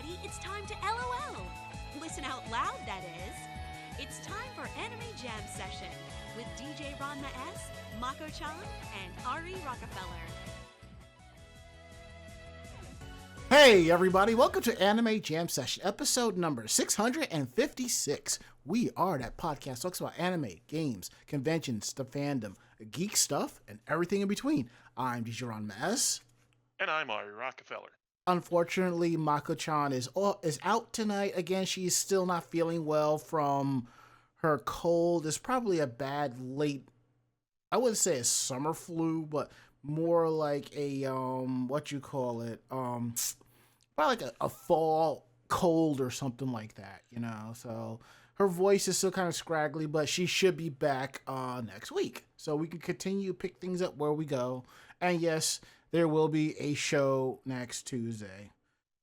everybody. It's time to LOL. Listen out loud, that is. It's time for Anime Jam Session with DJ Ranma S, Mako-chan, and Ari Rockefeller. Hey everybody, welcome to Anime Jam Session, episode number 656. We are that podcast that talks about anime, games, conventions, the fandom, geek stuff, and everything in between. I'm DJ Ranma S. And I'm Ari Rockefeller. Unfortunately, Mako-chan is out tonight. Again, she's still not feeling well from her cold. It's probably a bad late, I wouldn't say a summer flu, but more like a, probably like a fall cold or something like that, you know? So her voice is still kind of scraggly, but she should be back next week. So we can continue to pick things up where we go. And yes, there will be a show next Tuesday.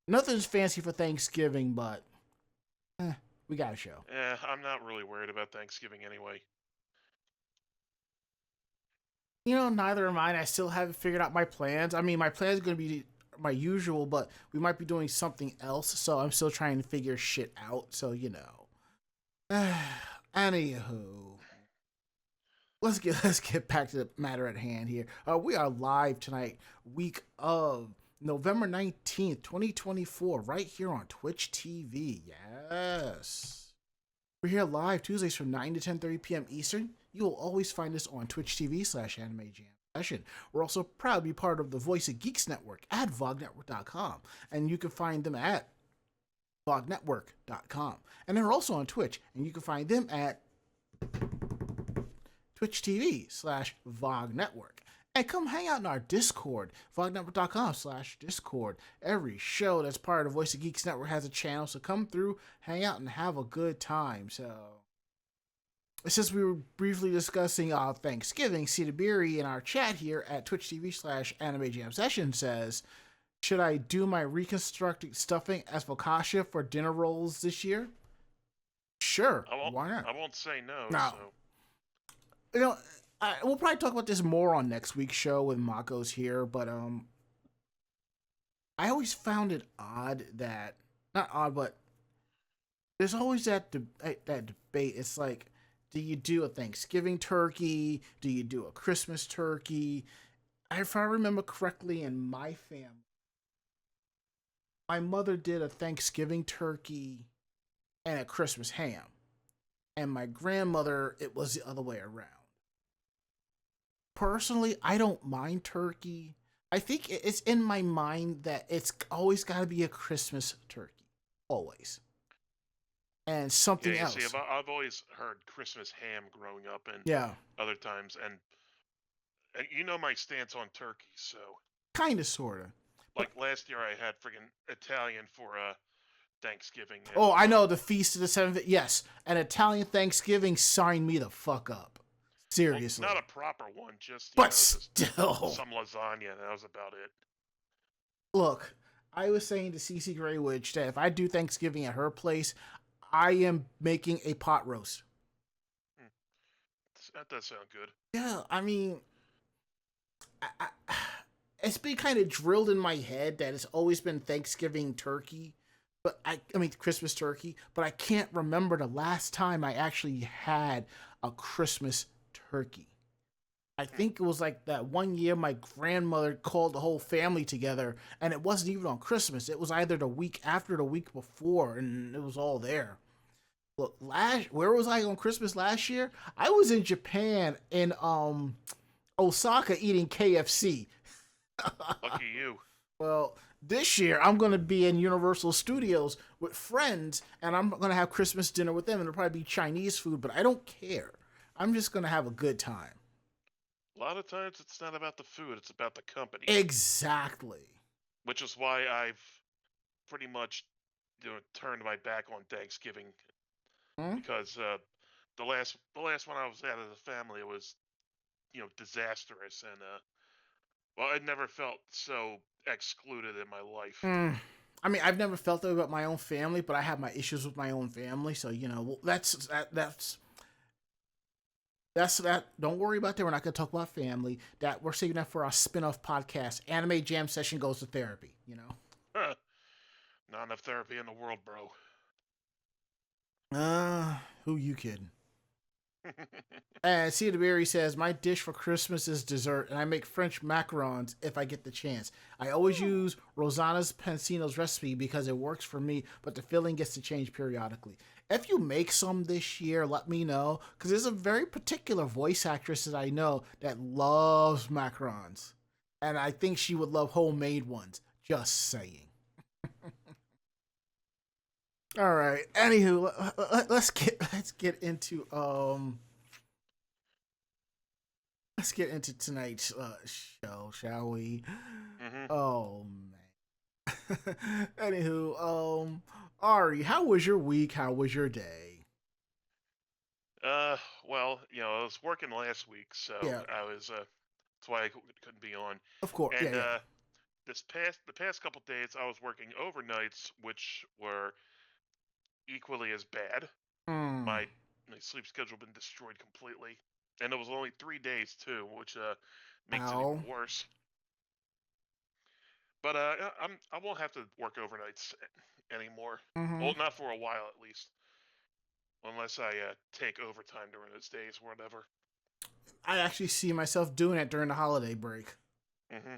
Nothing's fancy for Thanksgiving, but we got a show. I'm not really worried about Thanksgiving anyway. You know, neither am I. I still haven't figured out my plans. I mean, my plan is going to be my usual, but we might be doing something else, so I'm still trying to figure shit out, so you know. Anywho, let's get back to the matter at hand here. We are live tonight, week of November 19th, 2024, right here on Twitch TV. Yes. We're here live Tuesdays from 9 to 10:30 p.m. Eastern. You will always find us on Twitch TV/Anime Jam Session. We're also proud to be part of the Voice of Geeks Network at VogNetwork.com. And you can find them at VogNetwork.com. And they're also on Twitch, and you can find them at Twitch TV/VogNetwork. And come hang out in our Discord, VogNetwork.com/Discord. Every show that's part of the Voice of Geeks Network has a channel, so come through, hang out, and have a good time. So, since we were briefly discussing Thanksgiving, Citabiri in our chat here at Twitch TV/Anime Jam Session says, should I do my reconstructed stuffing as focaccia for dinner rolls this year? Sure, why not? I won't say no. No. So. You know, we'll probably talk about this more on next week's show when Mako's here, but I always found it odd that, not odd, but there's always that debate. It's like, do you do a Thanksgiving turkey? Do you do a Christmas turkey? If I remember correctly, in my family, my mother did a Thanksgiving turkey and a Christmas ham. And my grandmother, it was the other way around. Personally, I don't mind turkey. I think it's in my mind that it's always got to be a Christmas turkey. Always. And something else. See, I've always heard Christmas ham growing up, and other times, and you know my stance on turkey, so kind of, sort of. Like last year, I had friggin' Italian for Thanksgiving. Oh, I know, the Feast of the Seventh. Yes, an Italian Thanksgiving signed me the fuck up. Seriously. Well, not a proper one, just still some lasagna. That was about it. Look, I was saying to Cece Graywich that if I do Thanksgiving at her place, I am making a pot roast. That does sound good. Yeah, I mean, it's been kind of drilled in my head that it's always been Thanksgiving turkey, but I mean Christmas turkey, but I can't remember the last time I actually had a Christmas turkey. I think it was like that one year my grandmother called the whole family together, and it wasn't even on Christmas. It was either the week after, the week before, and it was all there. Look, where was I on Christmas last year? I was in Japan, in Osaka, eating KFC. Lucky you. Well, this year I'm going to be in Universal Studios with friends, and I'm going to have Christmas dinner with them, and it'll probably be Chinese food, but I don't care. I'm just going to have a good time. A lot of times it's not about the food, it's about the company. Exactly. Which is why I've pretty much turned my back on Thanksgiving. Because the last one I was at as a family, it was, disastrous, and I never felt so excluded in my life. I mean, I've never felt that about my own family, but I have my issues with my own family, so that's that. Don't worry about that. We're not going to talk about family. That we're saving that for our spin-off podcast. Anime Jam Session goes to therapy. No, Not enough therapy in the world, bro. Who you kidding? And Cedar Berry says, my dish for Christmas is dessert, and I make French macarons if I get the chance. I always use Rosanna's Pansino's recipe because it works for me, but the filling gets to change periodically. If you make some this year, let me know, because there's a very particular voice actress that I know that loves macarons. And I think she would love homemade ones. Just saying. All right. Anywho, let's get into tonight's show, shall we? Mm-hmm. Oh man. Ari, how was your week? How was your day? Well, I was working last week, so Yeah, I was that's why I couldn't be on. of course. And Yeah, yeah. the past couple days, I was working overnights, which were equally as bad. Hmm. My sleep schedule been destroyed completely, and it was only 3 days too, which makes it Ow. even worse. But I won't have to work overnights anymore. Mm-hmm. Well, not for a while at least, unless I take overtime during those days, or whatever. I actually see myself doing it during the holiday break. Hmm.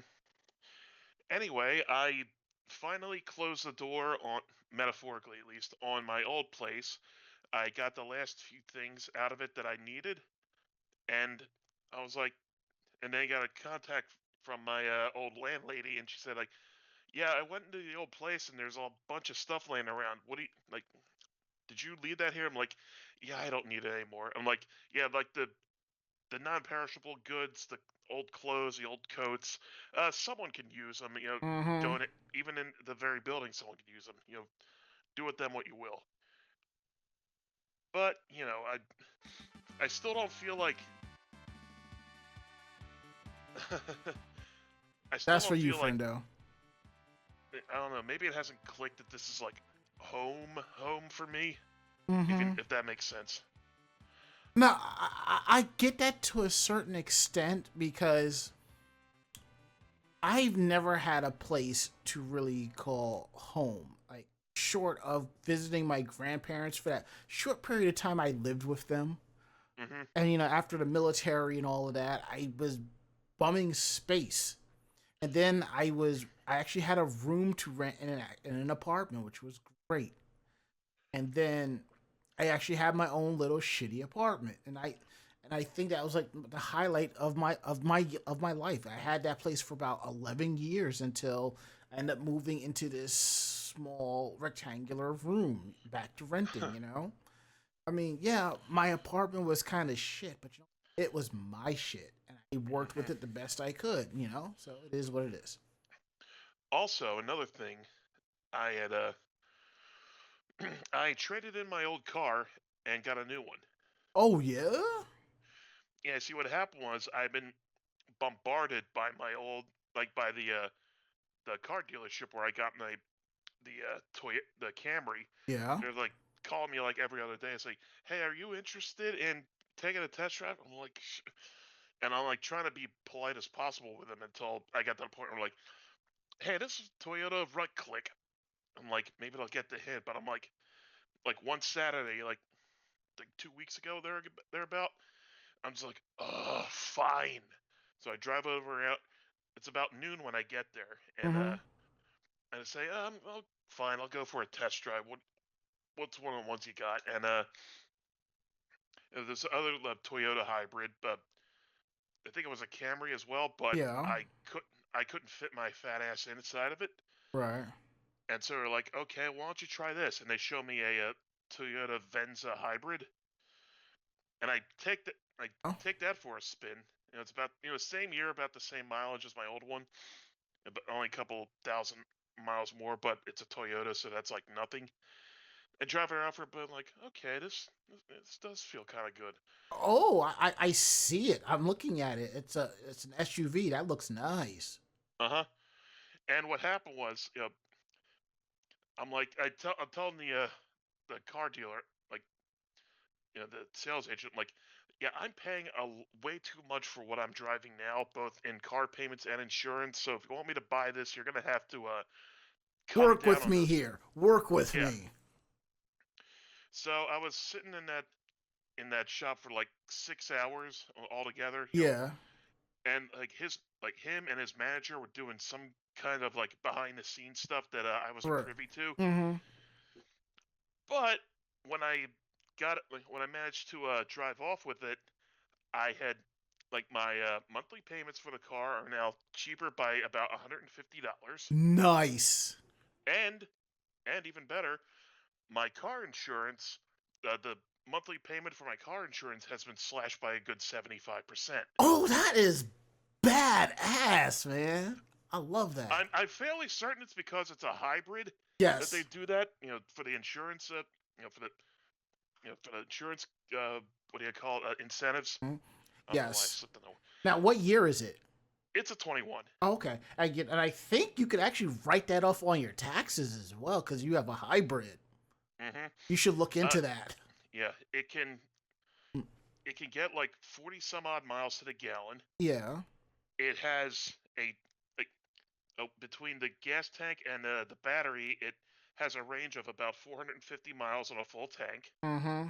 Anyway, I finally closed the door on, metaphorically at least, on my old place. I got the last few things out of it that I needed, and I was like, and then I got a contact from my old landlady, and she said like, "Yeah, I went into the old place, and there's a bunch of stuff laying around. What do you like? Did you leave that here?" I'm like, "Yeah, I don't need it anymore." I'm like, "Yeah, like the non-perishable goods, the old clothes, the old coats, someone can use them. Mm-hmm. Donate even in the very building, someone can use them. Do with them what you will." But I still don't feel like I still That's for don't you, feel like friendo. I don't know. Maybe it hasn't clicked that this is like home for me. Mm-hmm. If that makes sense. No, I get that to a certain extent because I've never had a place to really call home. Like, short of visiting my grandparents for that short period of time I lived with them. Hmm. And, after the military and all of that, I was bumming space. And then I actually had a room to rent in an apartment, which was great. And then I actually had my own little shitty apartment. And I think that was like the highlight of my life. I had that place for about 11 years until I ended up moving into this small rectangular room back to renting. I mean, yeah, my apartment was kind of shit, but it was my shit and I worked Hmm. with it the best I could. So it is what it is. Also, another thing, I had I traded in my old car and got a new one. Oh yeah? Yeah, see what happened was I've been bombarded by my old by the car dealership where I got the Camry. Yeah. They're like calling me like every other day. It's like, "Hey, are you interested in taking a test drive?" I'm like, and I'm like trying to be polite as possible with them until I got to the point where I'm like, "Hey, this is Toyota right click." I'm like, maybe they'll get the hint, but I'm like one Saturday, like 2 weeks ago, they're about. I'm just like, oh, fine. So I drive over out. It's about noon when I get there, Mhm. and I say, oh, fine, I'll go for a test drive. What's one of the ones you got? And there's other Toyota hybrid, but I think it was a Camry as well, but Yeah. I couldn't fit my fat ass inside of it, Right. and so they're like, okay, why don't you try this? And they show me a Toyota Venza hybrid, and I Oh. take that for a spin. It's about same year, about the same mileage as my old one, but only a couple thousand miles more. But it's a Toyota, so that's like nothing. And driving around for a bit, I'm like, okay, this does feel kind of good. Oh, I see it. I'm looking at it. It's an SUV. That looks nice. Uh huh. And what happened was, I'm like, I'm telling the car dealer, like, the sales agent, like, yeah, I'm paying way too much for what I'm driving now, both in car payments and insurance. So if you want me to buy this, you're gonna have to come Work down with on me those. here. Work with Yeah. me. So I was sitting in that shop for like 6 hours altogether, Yeah. and like him and his manager were doing some kind of like behind the scenes stuff that I wasn't Right. privy to. Mm-hmm. But when I when I managed to drive off with it, I had like my monthly payments for the car are now cheaper by about $150, Nice. and even better, my car insurance, the monthly payment for my car insurance has been slashed by a good 75%. Oh, that is badass, man. I love that. I'm fairly certain it's because it's a hybrid that they Yes. do that. For the insurance, for the for the insurance, what do you call it, incentives? Mhm. I don't know why I Yes. slipped on that. Now, what year is it? It's a 21. Okay, I get, and I think you could actually write that off on your taxes as well because you have a hybrid. Hmm. You should look Uh, into that. yeah, Mm. it can get like 40 some odd miles to the gallon. Yeah. It has a like between the gas tank and the battery, it has a range of about 450 miles on a full tank. Mm-hmm.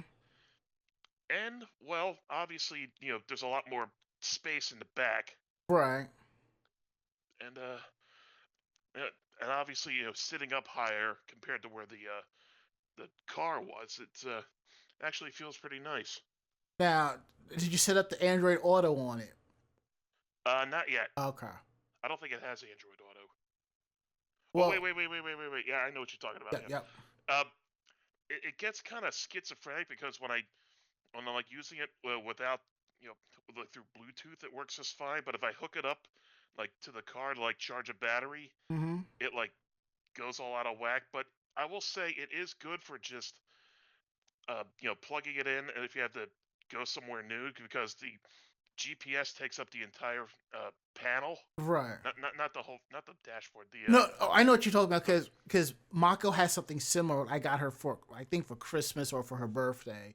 And well, obviously, there's a lot more space in the back, Right. and uh, and obviously, sitting up higher compared to where the car was, it actually feels pretty nice. Now, did you set up the Android Auto on it? Not yet. Okay. I don't think it has Android Auto. Oh, Well, wait. Yeah, I know what you're talking about. yep, Yeah. yep. Um, it gets kind of schizophrenic because when I'm like using it without, like through Bluetooth, it works just fine. But if I hook it up like to the car to like charge a battery, Mm-hmm. it like goes all out of whack. But I will say it is good for just plugging it in, and if you have to go somewhere new, because the GPS takes up the entire panel, Right. not the whole, not the dashboard. The No, oh, I know what you're talking about because Mako has something similar. I got her for I think for Christmas or for her birthday.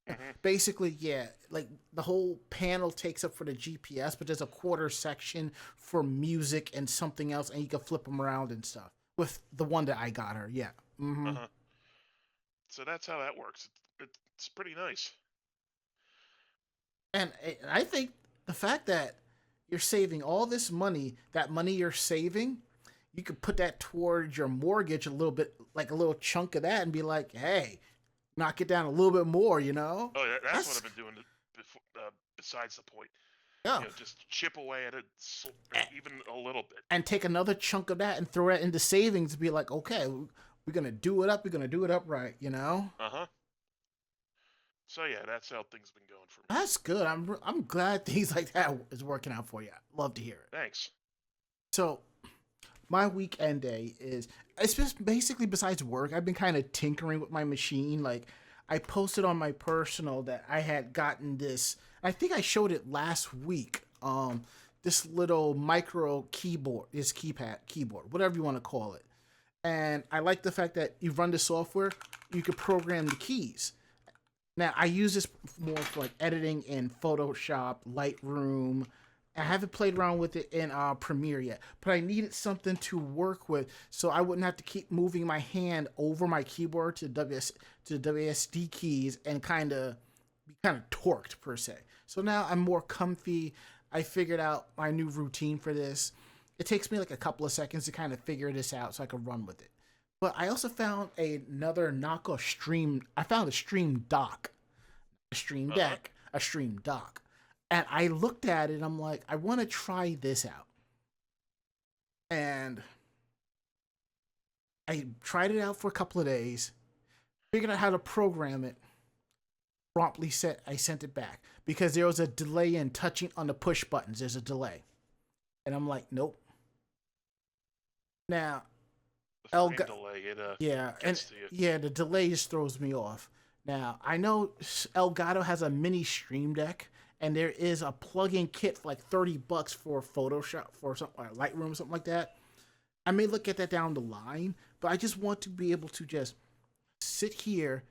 mhm. Basically, yeah, like the whole panel takes up for the GPS, but there's a quarter section for music and something else, and you can flip them around and stuff. With the one that I got her, yeah. Mm-hmm. Uh-huh. So that's how that works. It's pretty nice. And I think the fact that you're saving all this money, that money you're saving, you could put that towards your mortgage a little bit, like a little chunk of that, and be like, hey, knock it down a little bit more, you know? Oh, that's what That's, I've been doing before. Besides the point, yeah. just chip away at it, even a little bit. And take another chunk of that and throw it into savings and be like, okay, we're going to do it up. We're going to do it up right, you know? Uh-huh. So yeah, that's how things been going for me. That's good. I'm glad things like that is working out for you. Love to hear it. Thanks. So, my weekend day is it's just basically besides work. I've been kind of tinkering with my machine. Like, I posted on my personal that I had gotten this. I think I showed it last week. This little micro keyboard, this keyboard, whatever you want to call it. And I like the fact that you run the software, you can program the keys. Now, I use this more for like editing in Photoshop, Lightroom. I haven't played around with it in Premiere yet, but I needed something to work with so I wouldn't have to keep moving my hand over my keyboard to the WSD keys and kind of be kind of torqued per se. So now I'm more comfy. I figured out my new routine for this. It takes me like a couple of seconds to kind of figure this out so I can run with it. But I also found another knockoff stream. I found a stream dock, a stream deck, a stream dock. And I looked at it and I'm like, I want to try this out. And I tried it out for a couple of days, figured out how to program it. Promptly I sent it back because there was a delay in touching on the push buttons. There's a delay. And I'm like, nope. Now, The frame delay, it yeah, and gets to you. yeah, the delay just throws me off. Now, I know Elgato has a mini Stream Deck, and there is a plug-in kit for like $30 for Photoshop, for something like Lightroom or something like that. I may look at that down the line, but I just want to be able to just sit here,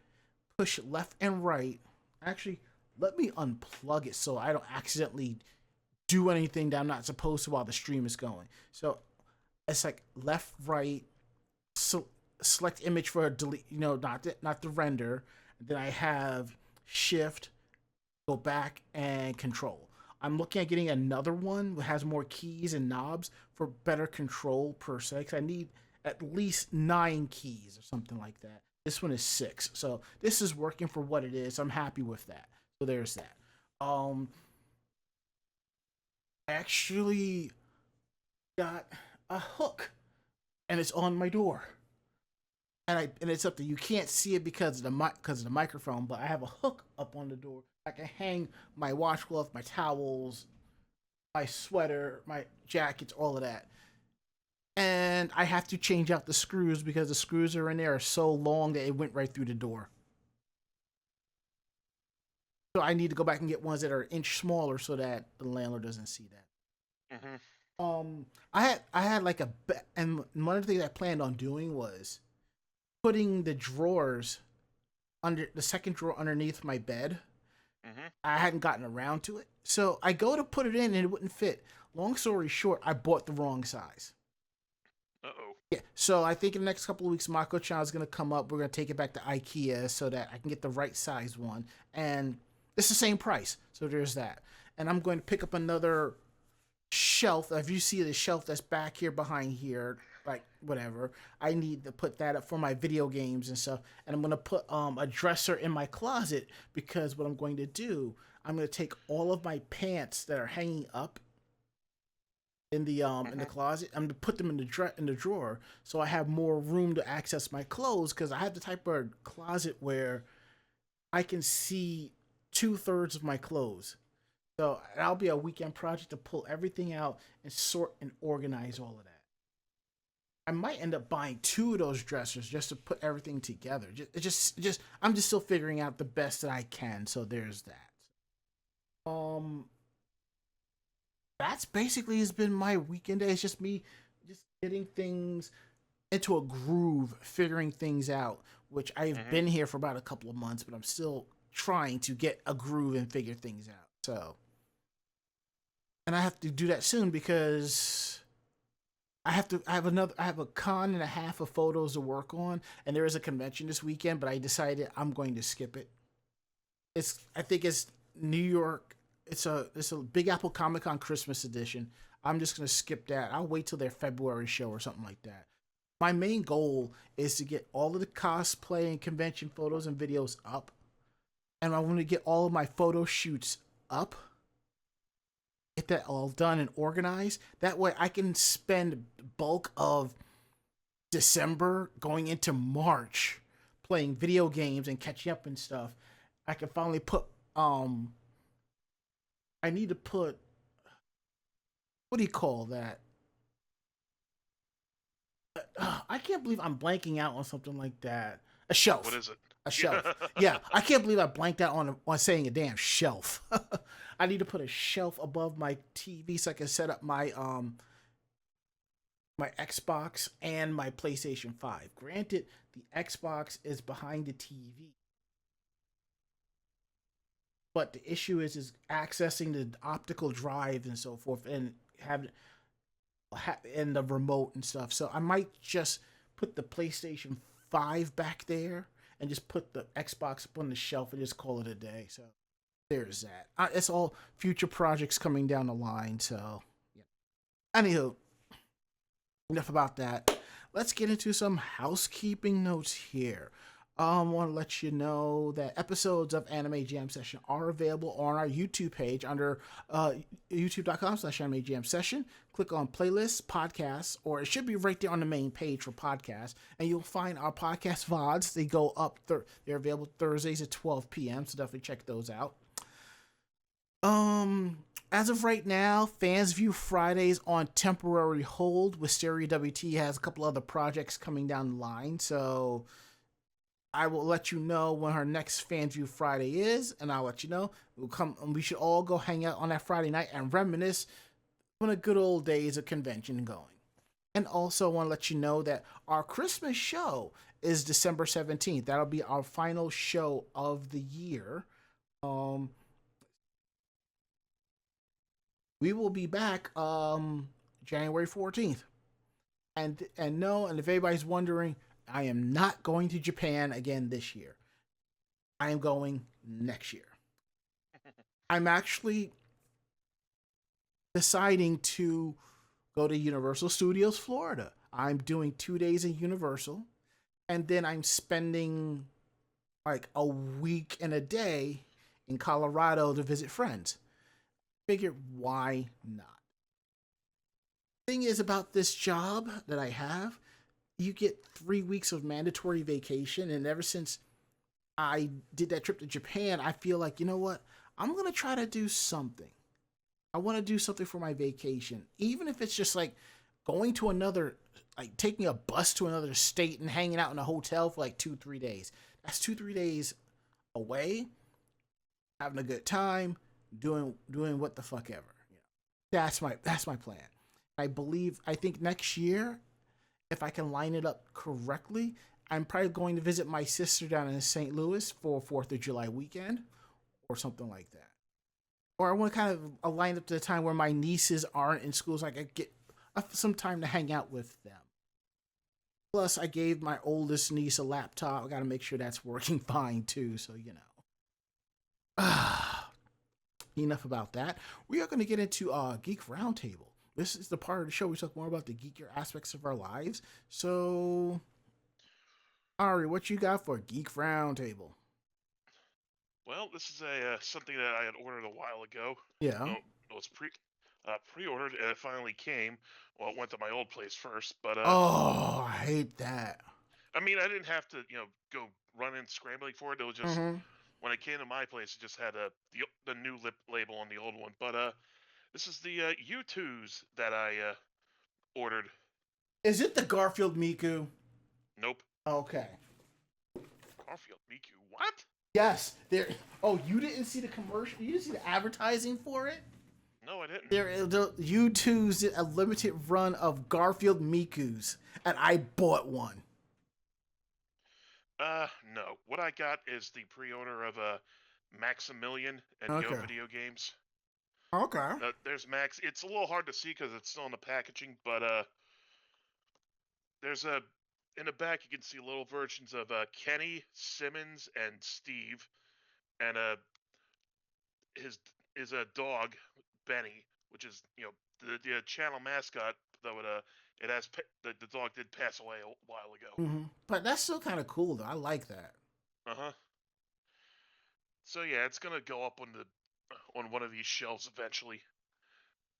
push left and right. Actually, let me unplug it so I don't accidentally do anything that I'm not supposed to while the stream is going. So it's like left, right, select image for a delete, not the render. Then I have shift, go back, and control. I'm looking at getting another one that has more keys and knobs for better control per se. 'Cause I need at least 9 keys or something like that. This one is 6, so this is working for what it is. I'm happy with that. So there's that. I actually got a hook, and it's on my door. And it's up to you can't see it because of the microphone, but I have a hook up on the door. I can hang my washcloth, my towels, my sweater, my jackets, all of that. And I have to change out the screws because the screws are in there are so long that it went right through the door. So I need to go back and get ones that are an inch smaller so that the landlord doesn't see that. I had like and one of the things I planned on doing was putting the drawers under the second drawer underneath my bed. I hadn't gotten around to it, so I go to put it in and it wouldn't fit. Long story short, I bought the wrong size. Yeah, so I think in the next couple of weeks, Mako-chan is going to come up. We're going to take it back to IKEA so that I can get the right size one, and it's the same price. So there's that. And I'm going to pick up another shelf. If you see the shelf that's back here behind here, like whatever, I need to put that up for my video games and stuff. And I'm going to put a dresser in my closet because what I'm going to do, I'm going to take all of my pants that are hanging up in the closet. I'm gonna put them in the drawer so I have more room to access my clothes, because I have the type of closet where I can see 2/3 of my clothes. So that'll be a weekend project to pull everything out and sort and organize all of that. I might end up buying 2 of those dressers just to put everything together. I'm just still figuring out the best that I can. So there's that. That's basically has been my weekend day. It's just me just getting things into a groove, figuring things out, which I've been here for about a couple of months, but I'm still trying to get a groove and figure things out. So, and I have to do that soon because I have a con and a half of photos to work on, and there is a convention this weekend, but I decided I'm going to skip it. I think it's New York. It's a Big Apple Comic Con Christmas edition. I'm just gonna skip that. I'll wait till their February show or something like that. My main goal is to get all of the cosplay and convention photos and videos up, and I want to get all of my photo shoots up. Get that all done and organized. That way, I can spend bulk of December going into March playing video games and catching up and stuff. I can finally put I need to put, what do you call that? I can't believe I'm blanking out on something like that. A shelf. What is it? A shelf. Yeah, I can't believe I blanked out on saying a damn shelf. I need to put a shelf above my TV so I can set up my my Xbox and my PlayStation 5. Granted, the Xbox is behind the TV. But the issue is accessing the optical drive and so forth, and having and the remote and stuff. So I might just put the PlayStation 5 back there and just put the Xbox up on the shelf and just call it a day. So there's that. It's all future projects coming down the line. So yeah. Anywho, enough about that. Let's get into some housekeeping notes here. I want to let you know that episodes of Anime Jam Session are available on our YouTube page under youtube.com/Anime Jam Session. Click on playlists, podcasts, or it should be right there on the main page for podcasts, and you'll find our podcast VODs. They go up, they're available Thursdays at 12 p.m., so definitely check those out. As of right now, Fans View Fridays on temporary hold. Wisteria WT has a couple other projects coming down the line, so I will let you know when her next Fans View Friday is, and I'll let you know. We should all go hang out on that Friday night and reminisce on the good old days of convention going. And also want to let you know that our Christmas show is December 17th. That'll be our final show of the year. We will be back January 14th. And no, and if anybody's wondering, I am not going to Japan again this year. I am going next year. I'm actually deciding to go to Universal Studios Florida. I'm doing 2 days in Universal, and then I'm spending like a week and a day in Colorado to visit friends. Figured, why not? Thing is about this job that I have, you get 3 weeks of mandatory vacation, and ever since I did that trip to Japan, I feel like, you know what? I'm gonna try to do something. I want to do something for my vacation, even if it's just like going to another, like taking a bus to another state and hanging out in a hotel for like 2-3 days. That's 2-3 days away, having a good time, doing what the fuck ever. That's my plan. I think next year, if I can line it up correctly, I'm probably going to visit my sister down in St. Louis for 4th of July weekend or something like that. Or I want to kind of align up to the time where my nieces aren't in school so I can get some time to hang out with them. Plus, I gave my oldest niece a laptop. I got to make sure that's working fine too, so you know. Enough about that. We are going to get into Geek Roundtable. This is the part of the show we talk more about the geekier aspects of our lives. So, Ari, what you got for Geek Roundtable? Well, this is something that I had ordered a while ago. Yeah. It was pre-ordered, and it finally came. Well, it went to my old place first, but oh, I hate that. I mean, I didn't have to, go run in scrambling for it. It was just when it came to my place, it just had the new label on the old one. But this is the U2s that I ordered. Is it the Garfield Miku? Nope. Okay. Garfield Miku? What? Yes. There. Oh, you didn't see the commercial? You didn't see the advertising for it? No, I didn't. The U2's did a limited run of Garfield Mikus, and I bought one. No. What I got is the pre-order of Maximilian and Go Video Games. Okay. There's Max. It's a little hard to see because it's still in the packaging, but there's in the back you can see little versions of Kenny, Simmons, and Steve, and his dog Benny, which is the channel mascot. Though it has the dog did pass away a while ago. Mm-hmm. But that's still kind of cool though. I like that. So yeah, it's gonna go up on one of these shelves eventually.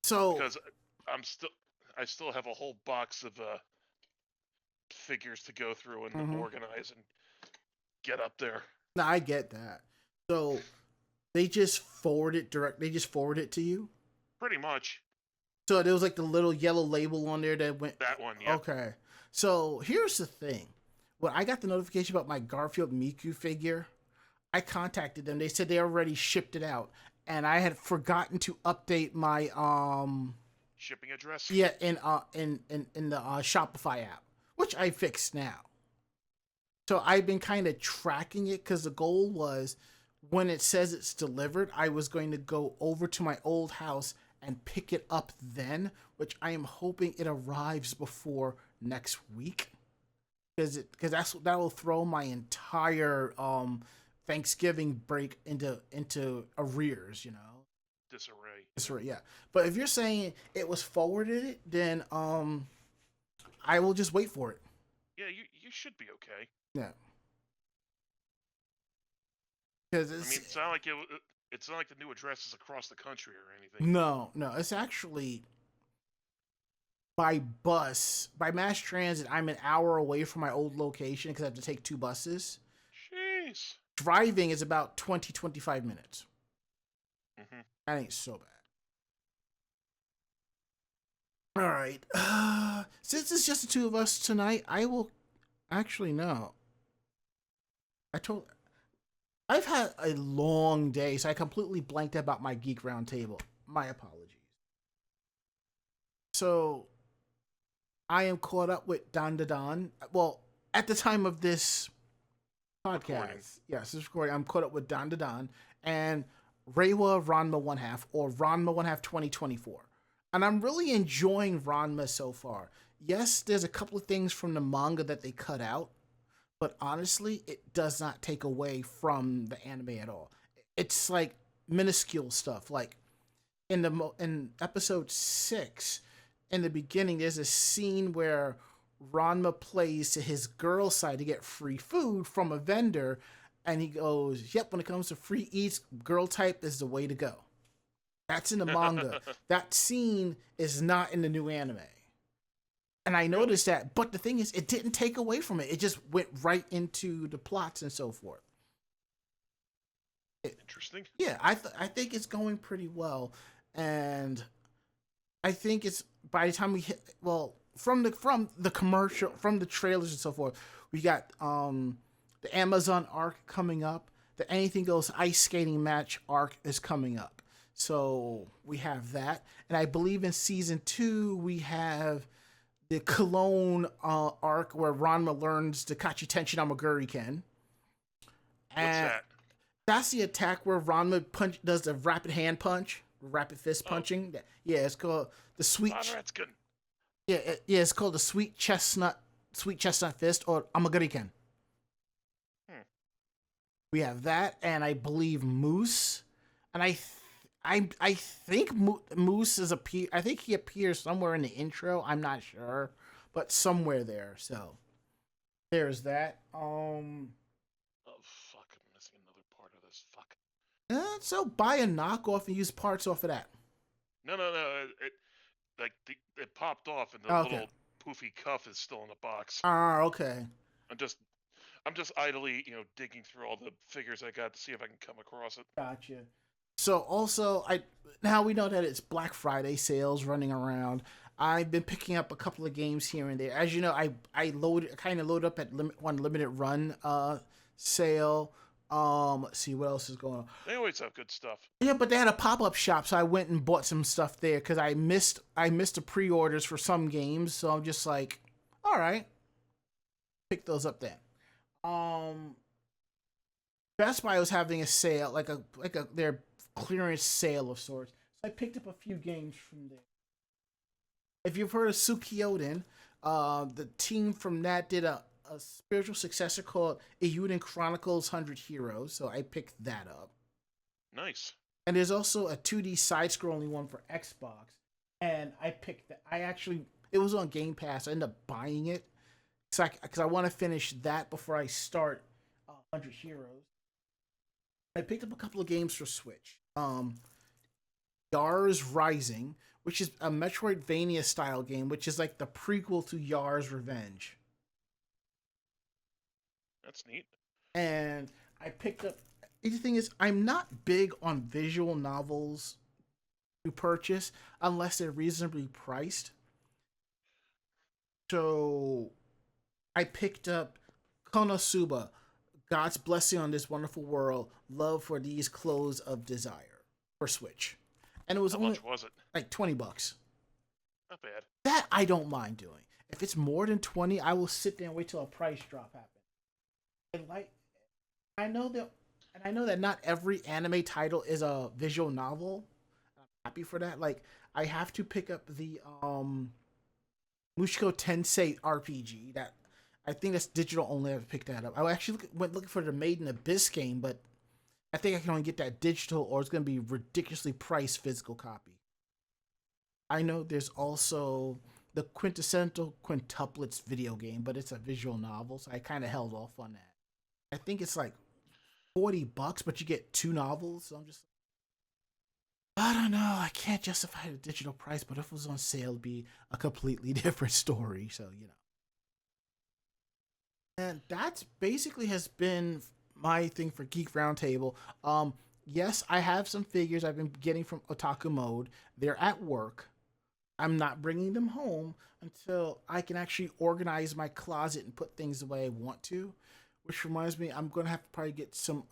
So because I still have a whole box of figures to go through and organize and get up there. No, I get that. So they just forward it direct. They just forward it to you. Pretty much. So there was like the little yellow label on there that went. That one, yeah. Okay. So here's the thing. When I got the notification about my Garfield Miku figure, I contacted them. They said they already shipped it out, and I had forgotten to update my shipping address. Yeah, in the Shopify app, which I fixed now. So I've been kind of tracking it because the goal was when it says it's delivered, I was going to go over to my old house and pick it up then, which I am hoping it arrives before next week, because that will throw my entire Thanksgiving break into arrears, disarray. Yeah. But if you're saying it was forwarded, then I will just wait for it. Yeah, you should be okay. Yeah. Because it's not like it's not like the new address is across the country or anything. No, it's actually by bus, by mass transit. I'm an hour away from my old location because I have to take 2 buses. Jeez. Driving is about 20-25 minutes. That ain't so bad. All right. Since it's just the 2 of us tonight, I will actually no. I've had a long day, so I completely blanked about my Geek Roundtable. My apologies. So, I am caught up with Dan Da Dan. Well, at the time of this podcast, yes, this recording, I'm caught up with Dan Da Dan and Reiwa Ranma 1/2, or Ranma 1/2 2024. And I'm really enjoying Ranma so far. yes, there's a couple of things from the manga that they cut out, but honestly, it does not take away from the anime at all. It's like minuscule stuff. Like in episode 6, in the beginning, there's a scene where Ranma plays to his girl side to get free food from a vendor, and he goes, "Yep, when it comes to free eats, girl type is the way to go." That's in the manga. That scene is not in the new anime. And I noticed that, but the thing is, it didn't take away from it. It just went right into the plots and so forth. Interesting. Yeah, I think it's going pretty well, and I think it's by the time we hit, well, from the commercial, from the trailers and so forth, we got the Amazon arc coming up. The Anything Goes ice skating match arc is coming up. So we have that, and I believe in season 2 we have the Cologne arc where Ranma learns the Kachitenshi Amaguriken. What's that? That's the attack where Ranma does the rapid hand punch, rapid fist punching. Yeah, it's called the sweet. That's good. Yeah, it's called the sweet chestnut fist or Amaguriken. We have that, and I believe Moose, and I think Moose is I think he appears somewhere in the intro. I'm not sure, but somewhere there. So there's that. Oh fuck! I'm missing another part of this. Fuck. So buy a knockoff and use parts off of that. No. It popped off, and the little poofy cuff is still in the box. Okay. I'm just idly, digging through all the figures I got to see if I can come across it. Gotcha. So also, now we know that it's Black Friday sales running around. I've been picking up a couple of games here and there. As you know, I kind of load up at one limited run sale. Let's see what else is going on. They always have good stuff. Yeah, but they had a pop-up shop, so I went and bought some stuff there because I missed the pre-orders for some games. So I'm just like, all right, pick those up then. Best Buy was having a sale, like their clearance sale of sorts. So I picked up a few games from there. If you've heard of Suikoden, the team from that did a spiritual successor called Eiyuden Chronicles 100 Heroes, so I picked that up. Nice. And there's also a 2D side-scrolling one for Xbox, and I picked that. It was on Game Pass. I ended up buying it because I want to finish that before I start 100 Heroes. I picked up a couple of games for Switch. Yars Rising, which is a Metroidvania style game, which is like the prequel to Yars Revenge. That's neat. And I picked up. The thing is, I'm not big on visual novels to purchase unless they're reasonably priced. So I picked up Konosuba, God's Blessing on This Wonderful World, Love for These Clothes of Desire for Switch. And it was How only much was it? like $20. Not bad. That I don't mind doing. If it's more than 20, I will sit there and wait till a price drop happens. And I know that not every anime title is a visual novel. I'm happy for that. Like, I have to pick up the Mushoku Tensei RPG. That I think that's digital only. I have to pick that up. I actually went looking for the Made in Abyss game, but I think I can only get that digital, or it's going to be ridiculously priced physical copy. I know there's also the Quintessential Quintuplets video game, but it's a visual novel, so I kind of held off on that. I think it's like $40, but you get 2 novels. So I'm just, I don't know. I can't justify the digital price, but if it was on sale, it'd be a completely different story. So, And that's basically has been my thing for Geek Roundtable. Yes, I have some figures I've been getting from Otaku Mode. They're at work. I'm not bringing them home until I can actually organize my closet and put things the way I want to. Which reminds me, I'm going to have to probably get some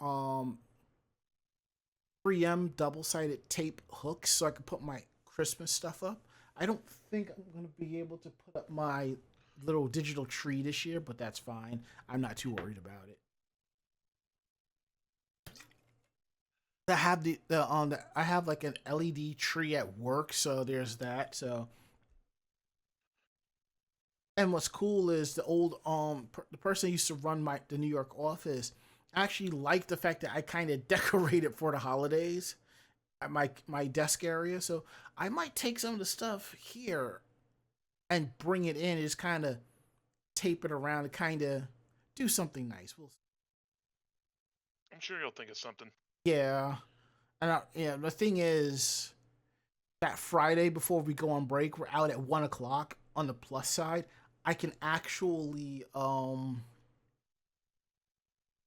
3M double-sided tape hooks so I can put my Christmas stuff up. I don't think I'm going to be able to put up my little digital tree this year, but that's fine. I'm not too worried about it. I have I have like an LED tree at work, so there's that. So And what's cool is the old the person who used to run the New York office actually liked the fact that I kind of decorated for the holidays at my desk area. So I might take some of the stuff here and bring it in and just kind of tape it around and kind of do something nice. We'll I'm sure you'll think of something. Yeah. Yeah, the thing is that Friday before we go on break, we're out at 1 o'clock. On the plus side, I can actually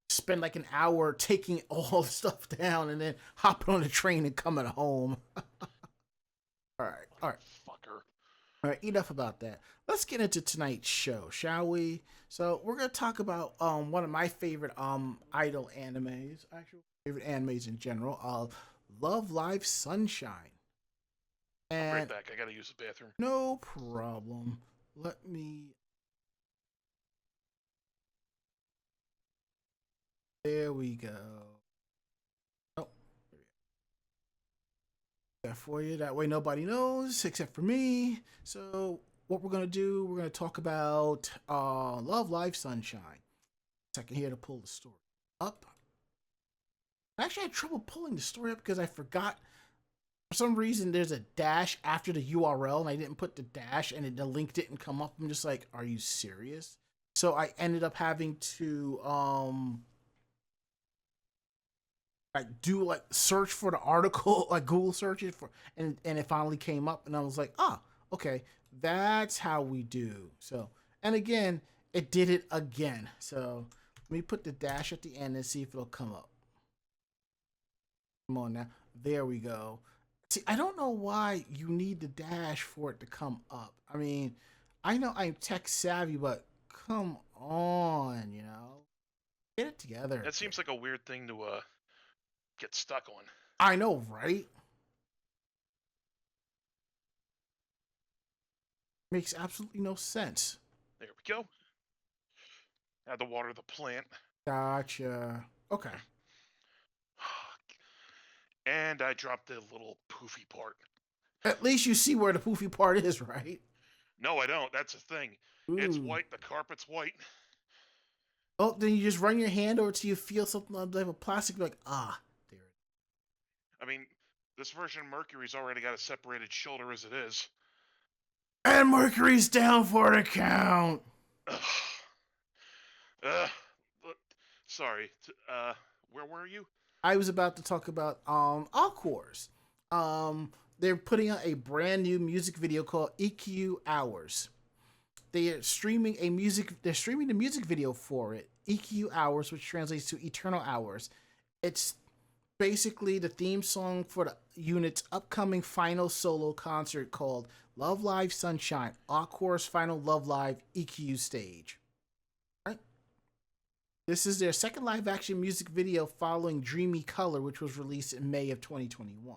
spend like an hour taking all the stuff down and then hopping on the train and coming home. All right. Fucker. All right, enough about that. Let's get into tonight's show, shall we? So we're gonna talk about one of my favorite idol animes, actual favorite animes in general, Love Live Sunshine. I'm right And back. I gotta use the bathroom. no problem. Let me. There we go. Oh, that for you. That way nobody knows except for me. So what we're gonna do? We're gonna talk about Love Live Sunshine. Second here to pull the story up. I actually had trouble pulling the story up because I forgot. For some reason, there's a dash after the URL, and I didn't put the dash, and the link didn't come up. I'm just like, are you serious? So I ended up having to like search for the article, like Google search it for, and it finally came up, and I was like, okay, that's how we do. So, and again, it did it again. So let me put the dash at the end and see if it'll come up. Come on now, there we go. See, I don't know why you need the dash for it to come up. I mean, I know I'm tech savvy, but come on, get it together. That seems like a weird thing to get stuck on. I know, right? Makes absolutely no sense. There we go. Had to water the plant. Gotcha. Okay. And I dropped the little poofy part. At least you see where the poofy part is, right? No, I don't. That's the thing. Ooh. It's white. The carpet's white. Oh, then you just run your hand over till you feel something like a plastic, like, there it is. I mean, this version of Mercury's already got a separated shoulder as it is. And Mercury's down for the count. Sorry. Where were you? I was about to talk about Aquars. They're putting out a brand new music video called EQ Hours. They're streaming the music video for it, EQ Hours, which translates to Eternal Hours. It's basically the theme song for the unit's upcoming final solo concert called Love Live Sunshine, Aquar's final Love Live EQ stage. Right? This is their second live action music video following Dreamy Color, which was released in May of 2021.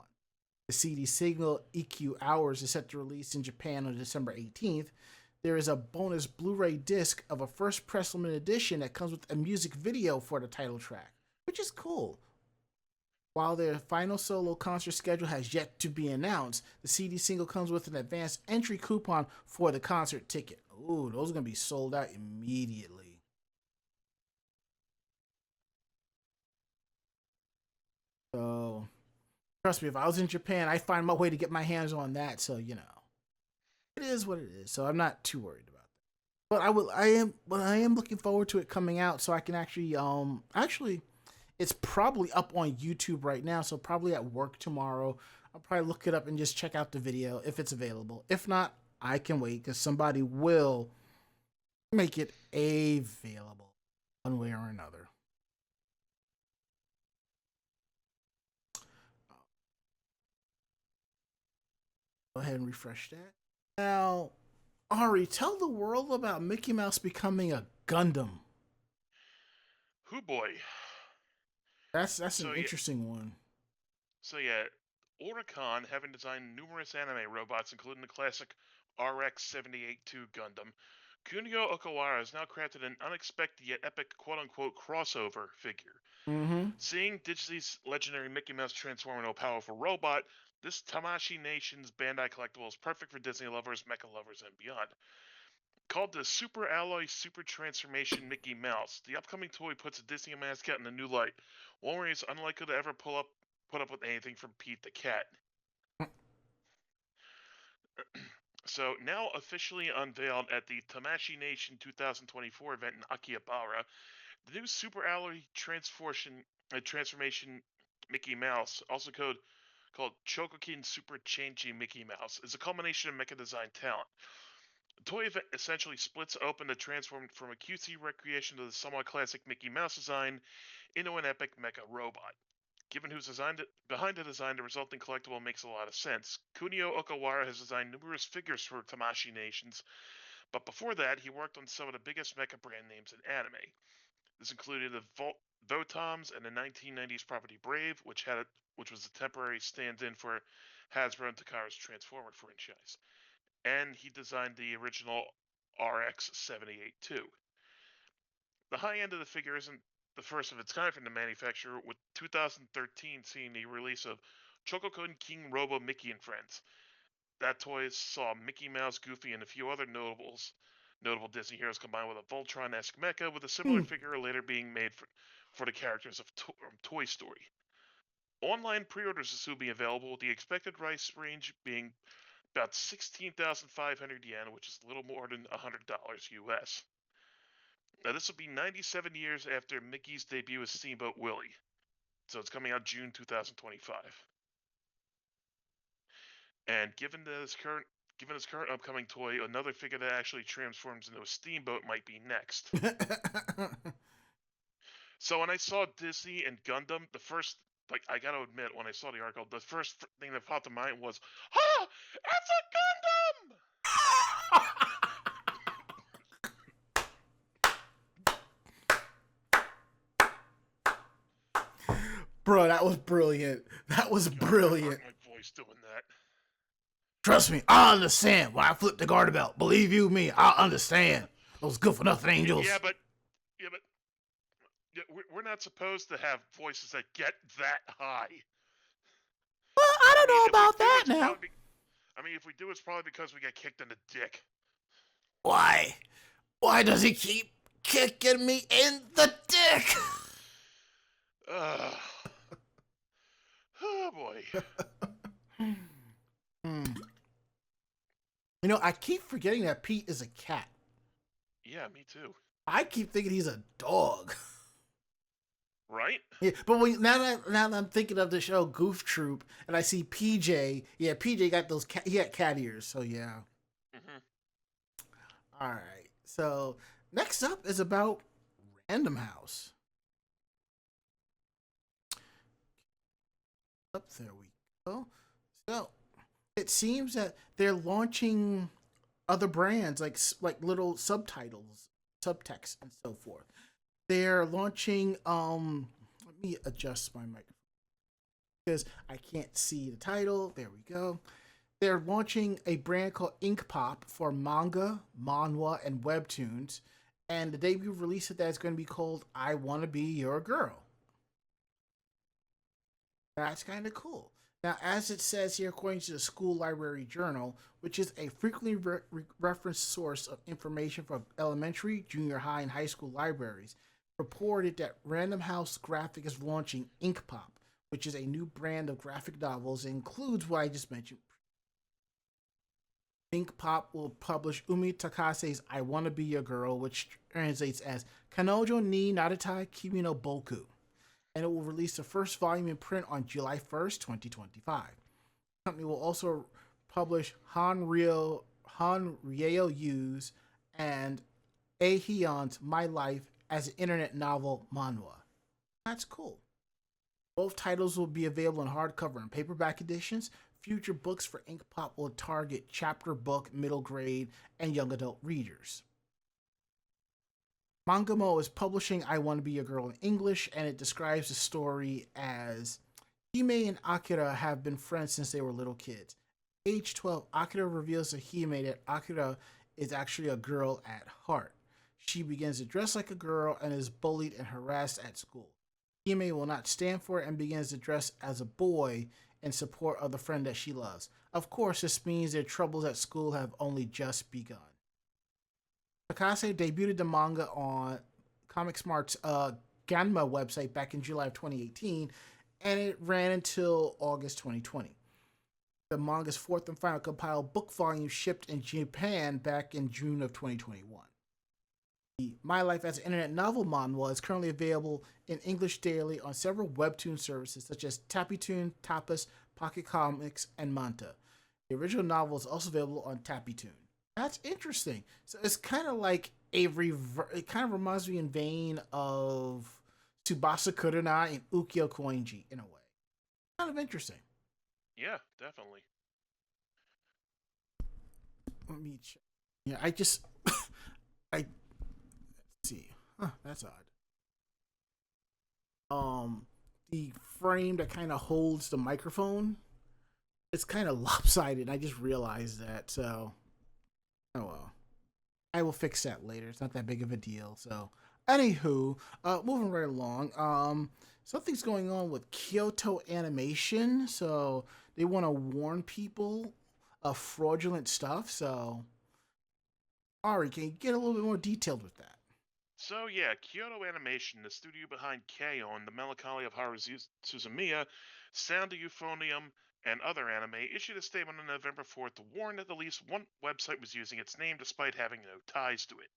The CD single EQ Hours is set to release in Japan on December 18th. There is a bonus Blu-ray disc of a first press limited edition that comes with a music video for the title track, which is cool. While their final solo concert schedule has yet to be announced, the CD single comes with an advanced entry coupon for the concert ticket. Ooh, those are going to be sold out immediately. So, trust me, if I was in Japan, I'd find my way to get my hands on that. So, it is what it is. So I'm not too worried about that. But I am looking forward to it coming out so I can actually it's probably up on YouTube right now, so probably at work tomorrow. I'll probably look it up and just check out the video if it's available. If not, I can wait because somebody will make it available one way or another. Go ahead and refresh that. Now, Ari, tell the world about Mickey Mouse becoming a Gundam. Hoo boy. That's an interesting one. So yeah, Oricon, having designed numerous anime robots, including the classic RX-78-2 Gundam, Kunio Okawara has now crafted an unexpected yet epic quote-unquote crossover figure. Mm-hmm. Seeing Digital's legendary Mickey Mouse transform into a powerful robot, this Tamashii Nation's Bandai collectible is perfect for Disney lovers, mecha lovers, and beyond. Called the Super Alloy Super Transformation Mickey Mouse, the upcoming toy puts a Disney mascot in a new light. Wolverine is unlikely to ever put up with anything from Pete the Cat. So now officially unveiled at the Tamashii Nation 2024 event in Akihabara, the new Super Alloy Transformation Mickey Mouse, also called Chokokin Super Changing Mickey Mouse, is a culmination of mecha design talent. The toy event essentially splits open to transform from a cutesy recreation to the somewhat classic Mickey Mouse design into an epic mecha robot. Given who's behind the design, the resulting collectible makes a lot of sense. Kunio Okawara has designed numerous figures for Tamashii Nations, but before that, he worked on some of the biggest mecha brand names in anime. This included the Votoms and the 1990s property Brave, which was a temporary stand-in for Hasbro and Takara's Transformer franchise. And he designed the original RX-78 too. The high end of the figure isn't the first of its kind from the manufacturer, with 2013 seeing the release of Chokokin King Robo Mickey and Friends. That toy saw Mickey Mouse, Goofy, and a few other notable Disney heroes combined with a Voltron-esque mecha, with a similar figure later being made for the characters of Toy Story. Online pre-orders will soon be available, with the expected price range being about 16,500 yen, which is a little more than $100 US. Now, this will be 97 years after Mickey's debut as Steamboat Willie, so it's coming out June 2025. And given this current upcoming toy, another figure that actually transforms into a steamboat might be next. So when I saw Disney and Gundam, I gotta admit, when I saw the article, the first thing that popped in mind was, "Ah, it's a Gundam!" Bro, that was brilliant. That was brilliant. My voice doing that. Trust me, I understand why I flipped the garter belt. Believe you me, I understand. Those good for nothing angels. Yeah, but we're not supposed to have voices that get that high. Well, I don't know about that now. If we do, it's probably because we get kicked in the dick. Why? Why does he keep kicking me in the dick? Oh boy. You know, I keep forgetting that Pete is a cat. Yeah, me too. I keep thinking he's a dog. Right? Yeah, but now that I'm thinking of the show Goof Troop, and I see PJ, yeah, PJ got he got cat ears, so yeah. Mm-hmm. All right, so next up is about Random House. Up there we go. So it seems that they're launching other brands like little subtitles, subtext, and so forth. They're launching. Let me adjust my microphone because I can't see the title. There we go. They're launching a brand called Ink Pop for manga, manhwa, and webtoons, and the debut release of that is going to be called "I Want to Be Your Girl." That's kind of cool. Now, as it says here, according to the School Library Journal, which is a frequently referenced source of information for elementary, junior high, and high school libraries, reported that Random House Graphic is launching Ink Pop, which is a new brand of graphic novels and includes what I just mentioned. Ink Pop will publish Umi Takase's I Wanna Be Your Girl, which translates as Kanojo ni Naritai Kimi no Boku, and it will release the first volume in print on July 1st, 2025. The company will also publish Hanryeo Yu's and Ahyun's My Life as an internet novel manhwa. That's cool. Both titles will be available in hardcover and paperback editions. Future books for Ink Pop will target chapter book, middle grade, and young adult readers. Mangamo is publishing I Want to Be a Girl in English, and it describes the story as Hime and Akira have been friends since they were little kids. Age 12, Akira reveals to Hime that Akira is actually a girl at heart. She begins to dress like a girl and is bullied and harassed at school. Hime will not stand for it and begins to dress as a boy in support of the friend that she loves. Of course, this means their troubles at school have only just begun. Takase debuted the manga on Comic Smart's Ganma website back in July of 2018, and it ran until August 2020. The manga's fourth and final compiled book volume shipped in Japan back in June of 2021. The My Life as an Internet Novel manhwa is currently available in English daily on several webtoon services such as Tappytoon, Tapas, Pocket Comics, and Manta. The original novel is also available on Tappytoon. That's interesting. So it's kind of like it kind of reminds me in vein of Tsubasa Kurana and Ukyo Koinji in a way. Kind of interesting. Yeah, definitely. Let me check. Yeah, I just I let's see. Huh, that's odd. The frame that kind of holds the microphone, it's kind of lopsided. I just realized that. So, oh well. I will fix that later. It's not that big of a deal. So, anywho, moving right along. Something's going on with Kyoto Animation. So they want to warn people of fraudulent stuff. So, Ari, can you get a little bit more detailed with that? So yeah, Kyoto Animation, the studio behind K-On!, The Melancholy of Haru Suzumiya, Sound of Euphonium, and other anime, issued a statement on November 4th to warn that at least one website was using its name despite having no ties to it.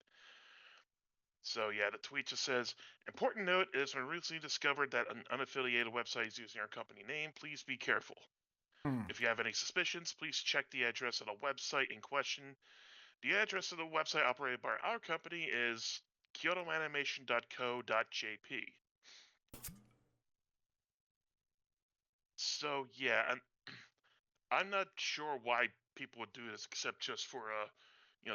So yeah, the tweet just says, important note is when recently discovered that an unaffiliated website is using our company name, please be careful. If you have any suspicions, please check the address of the website in question. The address of the website operated by our company is kyotoanimation.co.jp. So yeah, and I'm not sure why people would do this except just for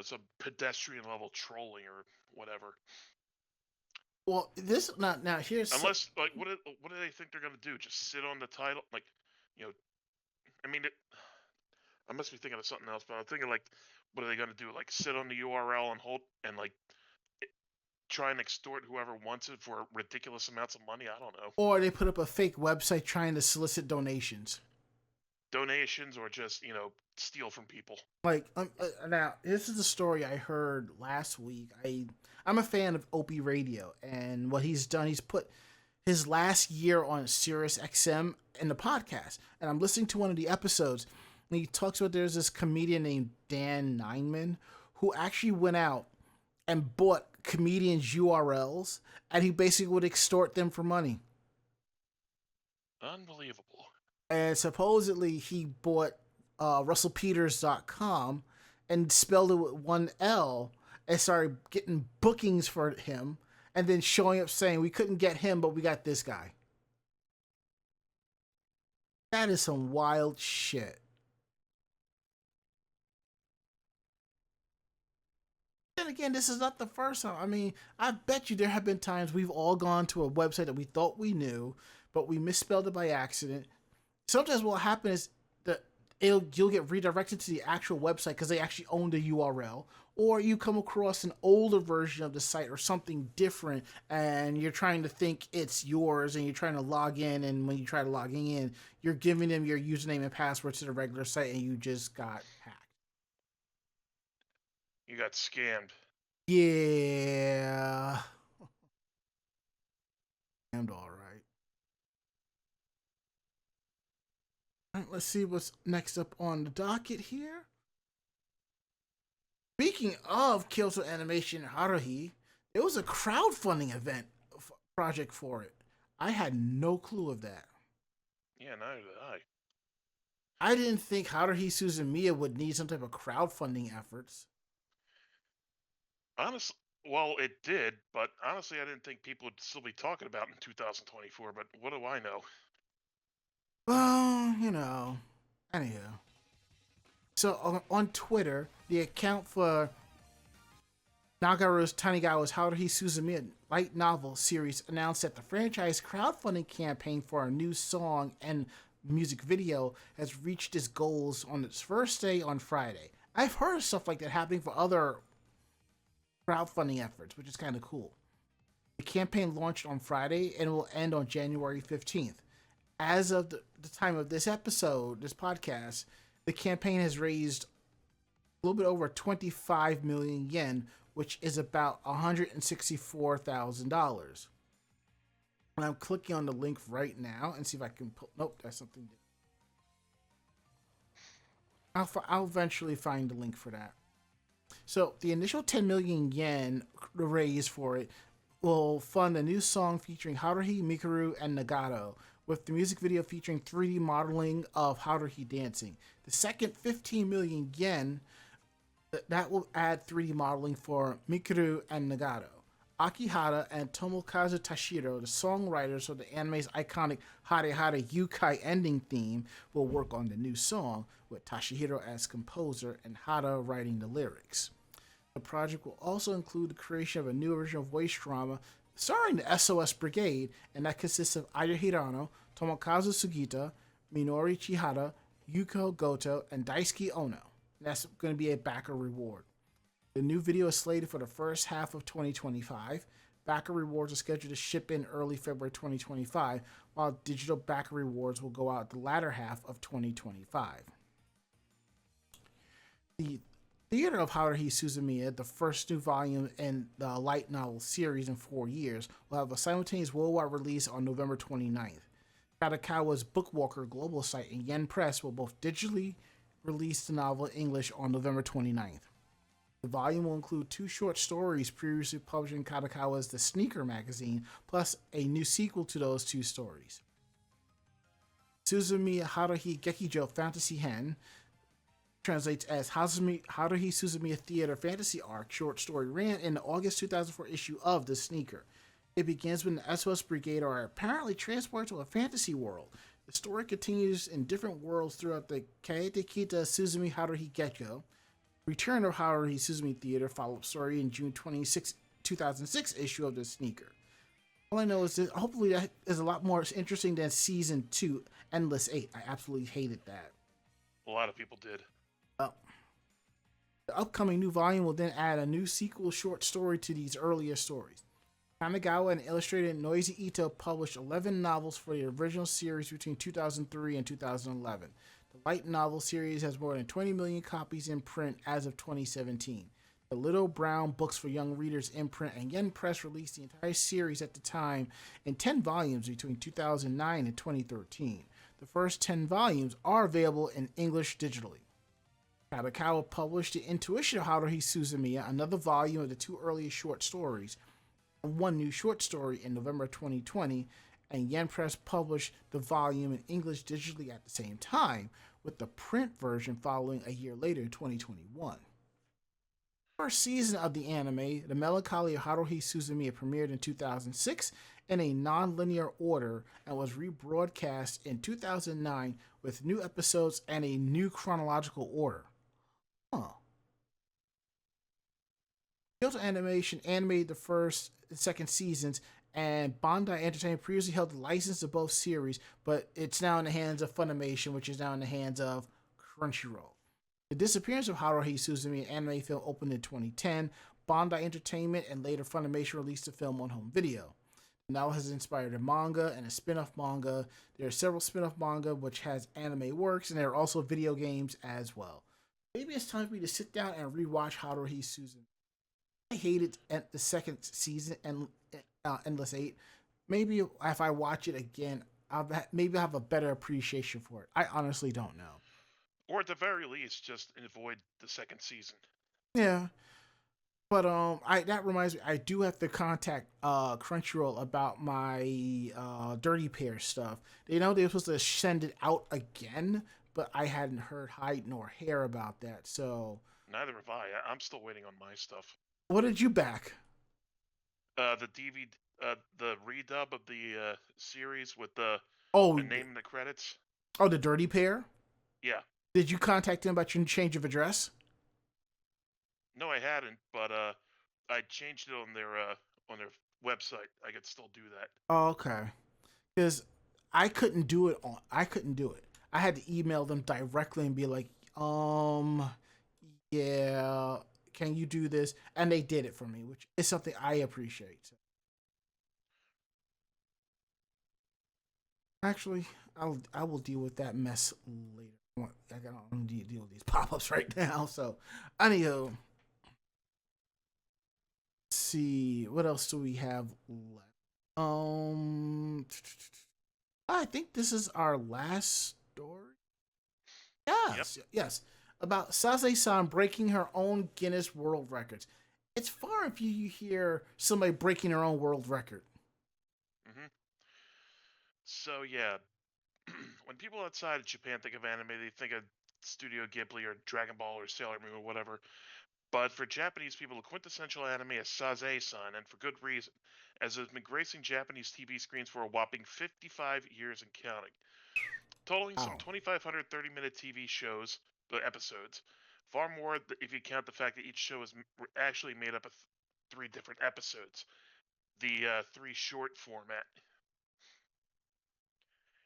some pedestrian level trolling or whatever. Well, this now here's unless like what do they think they're gonna do? Just sit on the title, like, I mean, I must be thinking of something else, but I'm thinking like, what are they gonna do? Like sit on the URL and hold and like try and extort whoever wants it for ridiculous amounts of money? I don't know. Or they put up a fake website trying to solicit donations. Donations or just steal from people. Like now, this is a story I heard last week. I'm a fan of Opie Radio, and what he's done, he's put his last year on Sirius XM in the podcast, and I'm listening to one of the episodes, and he talks about there's this comedian named Dan Nineman who actually went out and bought comedians' URLs, and he basically would extort them for money. Unbelievable. And supposedly he bought RussellPeters.com and spelled it with one L and started getting bookings for him and then showing up saying we couldn't get him, but we got this guy. That is some wild shit. And again, this is not the first time. I mean, I bet you there have been times we've all gone to a website that we thought we knew, but we misspelled it by accident. Sometimes what will happen is that you'll get redirected to the actual website because they actually own the URL, or you come across an older version of the site or something different, and you're trying to think it's yours, and you're trying to log in, and when you try to logging in, you're giving them your username and password to the regular site, and you just got hacked. You got scammed. Yeah. Scammed, all right. All right, let's see what's next up on the docket here. Speaking of Kyoto Animation Haruhi, there was a crowdfunding event project for it. I had no clue of that. Yeah, neither did I. I didn't think Haruhi Suzumiya would need some type of crowdfunding efforts. Honestly, well, it did, but honestly, I didn't think people would still be talking about it in 2024, but what do I know? Well, anyhow. So on Twitter, the account for Nagaru's Tanigawa's Haruhi Suzumiya light novel series announced that the franchise crowdfunding campaign for a new song and music video has reached its goals on its first day on Friday. I've heard of stuff like that happening for other crowdfunding efforts, which is kind of cool. The campaign launched on Friday and will end on January 15th. As of the time of this episode, this podcast, the campaign has raised a little bit over 25 million yen, which is about $164,000. And I'm clicking on the link right now and see if I can pull. Nope, that's something different. I'll eventually find the link for that. So the initial 10 million yen raised for it will fund a new song featuring Haruhi, Mikuru, and Nagato, with the music video featuring 3D modeling of Haruhi dancing. The second 15 million yen, that will add 3D modeling for Mikuru and Nagato. Akihara and Tomokazu Tashiro, the songwriters of the anime's iconic Hare Hare Yukai ending theme, will work on the new song, with Tashihiro as composer and Hara writing the lyrics. The project will also include the creation of a new original voice drama starring the SOS Brigade, and that consists of Aya Hirano, Tomokazu Sugita, Minori Chihara, Yuko Goto, and Daisuke Ono. And that's going to be a backer reward. The new video is slated for the first half of 2025. Backer rewards are scheduled to ship in early February 2025, while digital backer rewards will go out the latter half of 2025. The Theater of Haruhi Suzumiya, the first new volume in the light novel series in 4 years, will have a simultaneous worldwide release on November 29th. Kadokawa's Bookwalker global site and Yen Press will both digitally release the novel in English on November 29th. The volume will include 2 short stories previously published in Kadokawa's The Sneaker magazine, plus a new sequel to those 2 stories. Suzumiya Haruhi Gekijo Fantasy Hen translates as Haruhi Suzumiya Theater Fantasy Arc short story ran in the August 2004 issue of The Sneaker. It begins when the SOS Brigade are apparently transported to a fantasy world. The story continues in different worlds throughout the Kaete Kita Suzumi Haruhi Gekko. Return of Haruhi Suzumiya Theater follow-up story in June 2006 issue of The Sneaker. All I know is that hopefully that is a lot more interesting than Season 2, Endless 8. I absolutely hated that. A lot of people did. The upcoming new volume will then add a new sequel short story to these earlier stories. Kanagawa and illustrator Noisy Ito published 11 novels for the original series between 2003 and 2011. The light novel series has more than 20 million copies in print as of 2017. The Little Brown Books for Young Readers imprint and Yen Press released the entire series at the time in 10 volumes between 2009 and 2013. The first 10 volumes are available in English digitally. Kadokawa published The Intuition of Haruhi Suzumiya, another volume of the 2 earlier short stories, and 1 new short story in November 2020, and Yen Press published the volume in English digitally at the same time, with the print version following a year later in 2021. The first season of the anime, The Melancholy of Haruhi Suzumiya, premiered in 2006 in a non-linear order and was rebroadcast in 2009 with new episodes and a new chronological order. Kyoto Animation animated the first and second seasons, and Bandai Entertainment previously held the license to both series, but it's now in the hands of Funimation, which is now in the hands of Crunchyroll. The Disappearance of Haruhi Suzumiya anime film opened in 2010. Bandai Entertainment and later Funimation released the film on home video. The novel has inspired a manga and a spin-off manga. There are several spin-off manga which has anime works, and there are also video games as well. Maybe it's time for me to sit down and rewatch Haruhi Suzumiya. I hated the second season and Endless 8. Maybe if I watch it again, I'll have a better appreciation for it. I honestly don't know. Or at the very least, just avoid the second season. Yeah. But that reminds me, I do have to contact Crunchyroll about my Dirty Pair stuff. They know they're supposed to send it out again, but I hadn't heard hide nor hair about that. So neither have I. I'm still waiting on my stuff. What did you back? The DVD, the redub of the series with the name and the credits. Oh, the Dirty Pair? Yeah. Did you contact them about your change of address? No, I hadn't, but I changed it on their website. I could still do that. Oh, okay. Because I couldn't do it. I had to email them directly and be like, yeah, can you do this? And they did it for me, which is something I appreciate. Actually, I will deal with that mess later. I don't deal with these pop-ups right now. So, anywho, see. What else do we have left? I think this is our last story. Yep. Yes. About Saze-san breaking her own Guinness World Records. It's far if you hear somebody breaking their own world record. Hmm. So yeah, when people outside of Japan think of anime, they think of Studio Ghibli or Dragon Ball or Sailor Moon or whatever. But for Japanese people, the quintessential anime is Saze-san, and for good reason, as it has been gracing Japanese TV screens for a whopping 55 years and counting, totaling some Wow. 2,500 30-minute TV shows, episodes, far more if you count the fact that each show is actually made up of three different episodes, the three short format.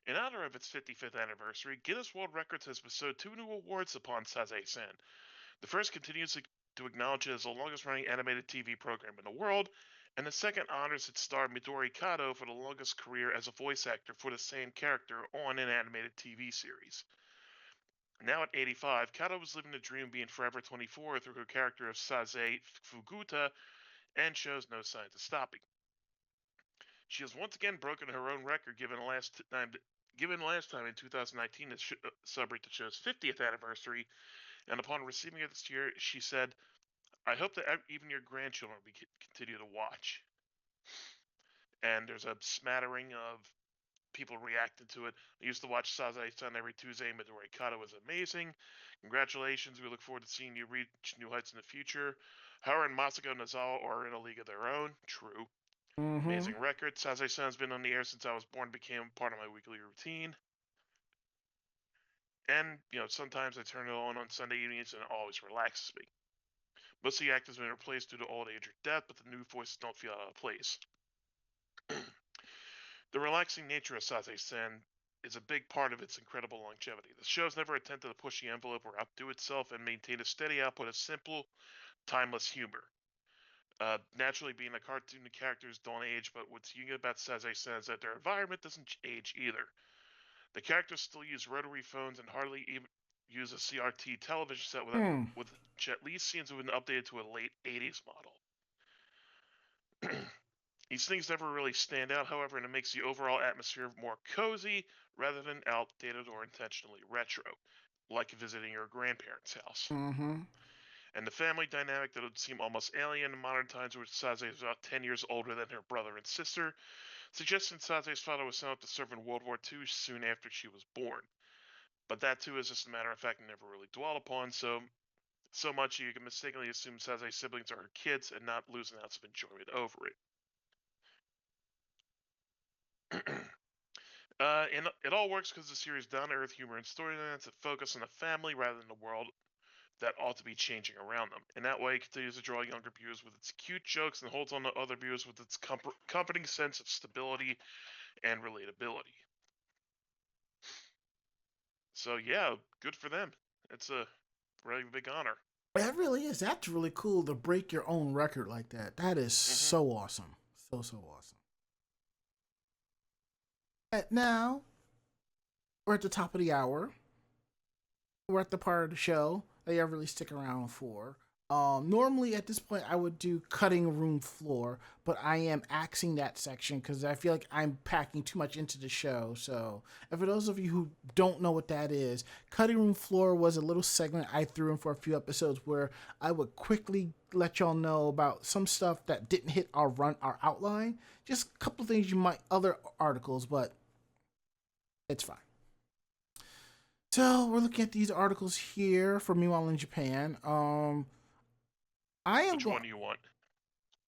In honor of its 55th anniversary, Guinness World Records has bestowed two new awards upon Saze-san. The first continues to acknowledge it as the longest running animated TV program in the world, and the second honors its star Midori Kato for the longest career as a voice actor for the same character on an animated TV series. Now at 85, Kato was living the dream of being forever 24 through her character of Saze Fuguta and shows no signs of stopping. She has once again broken her own record given last time in 2019 to celebrate the show's 50th anniversary, and upon receiving it this year, she said, I hope that even your grandchildren will continue to watch. And there's a smattering of people reacting to it. I used to watch Saze-san every Tuesday. Midori Kato was amazing. Congratulations. We look forward to seeing you reach new heights in the future. Her and Masako Nozawa are in a league of their own. True. Mm-hmm. Amazing record. Saze-san has been on the air since I was born, became part of my weekly routine. And, sometimes I turn it on Sunday evenings and it always relaxes me. Most of the actors have been replaced due to old age or death, but the new voices don't feel out of place. The relaxing nature of Saze-san is a big part of its incredible longevity. The show's never attempted to push the envelope or outdo itself and maintained a steady output of simple, timeless humor. Naturally, being a cartoon, the characters don't age, but what's unique about Saze-san is that their environment doesn't age either. The characters still use rotary phones and hardly even use a CRT television set, Hmm. which at least seems to have been updated to a late 80s model. These things never really stand out, however, and it makes the overall atmosphere more cozy rather than outdated or intentionally retro, like visiting your grandparents' house. Mm-hmm. And the family dynamic that would seem almost alien in modern times, where Saze is about 10 years older than her brother and sister, suggesting Saze's father was sent out to serve in World War II soon after she was born. But that too is just a matter of fact never really dwelled upon, so much you can mistakenly assume Saze's siblings are her kids and not losing out some enjoyment over it. And it all works because the series' down-to-earth humor and storylines that focus on the family rather than the world that ought to be changing around them. In that way, it continues to draw younger viewers with its cute jokes and holds on to other viewers with its comforting sense of stability and relatability. So yeah, good for them. It's a really big honor. That really is. That's really cool to break your own record like that. That is Hmm. so awesome. So awesome. And now we're at the top of the hour. We're at the part of the show that you really stick around for. Normally at this point I would do cutting room floor, but I am axing that section because I feel like I'm packing too much into the show. So, and for those of you who don't know what that is, cutting room floor was a little segment I threw in for a few episodes where I would quickly let y'all know about some stuff that didn't hit our outline. Just a couple things you might other articles, but it's fine. So we're looking at these articles here for Meanwhile in Japan. I am Which one do you want?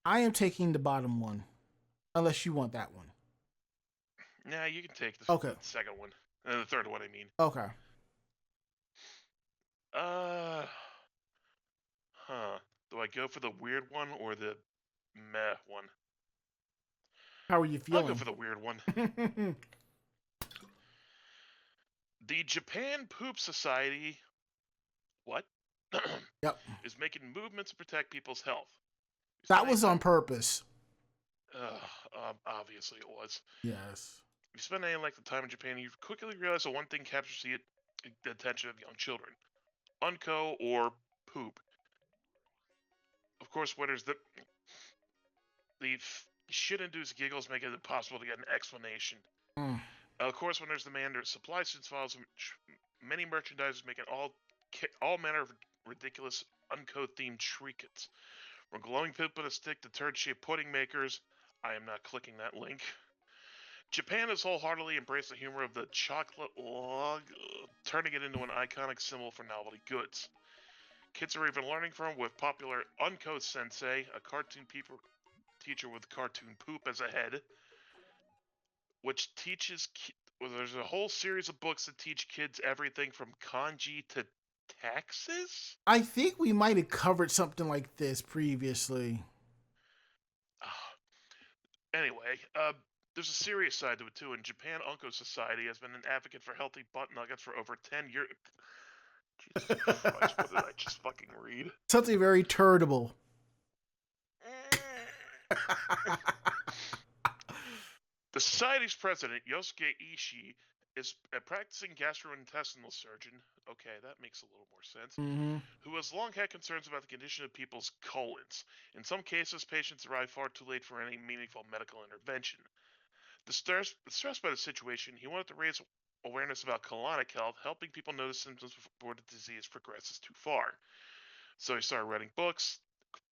I am taking the bottom one, unless you want that one. Nah, you can take Okay. the second one. The third one, I mean. Okay. Uh, huh. Do I go for the weird one or the meh one? How are you I'll go feeling? for the weird one. The Japan Poop Society, what? Yep. is making movements to protect people's health. That was on purpose. Obviously it was. Yes. If you spend any length of time in Japan, you quickly realize that one thing captures the attention of young children: unco or poop. Of course, The shit-induced giggles make it impossible to get an explanation. Mm. Of course, when there's demand, there's supply. Since follows many merchandisers making all manner of ridiculous Unco-themed trinkets. From glowing poop on a stick to turd-shaped pudding makers. I am not clicking that link. Japan has wholeheartedly embraced the humor of the chocolate log, turning it into an iconic symbol for novelty goods. Kids are even learning from with popular Unco Sensei, a cartoon teacher with cartoon poop as a head, which teaches. Well, there's a whole series of books that teach kids everything from kanji to taxes. I think we might have covered something like this previously. Anyway, there's a serious side to it too. In Japan, Unco Society has been an advocate for healthy butt nuggets for over 10 years. Jesus Christ, what did I just fucking read? Something very turdable. The society's president, Yosuke Ishii, is a practicing gastrointestinal surgeon. Okay, that makes a little more sense. Mm-hmm. Who has long had concerns about the condition of people's colons. In some cases, patients arrive far too late for any meaningful medical intervention. Distressed by the situation, he wanted to raise awareness about colonic health, helping people notice symptoms before the disease progresses too far. So he started writing books,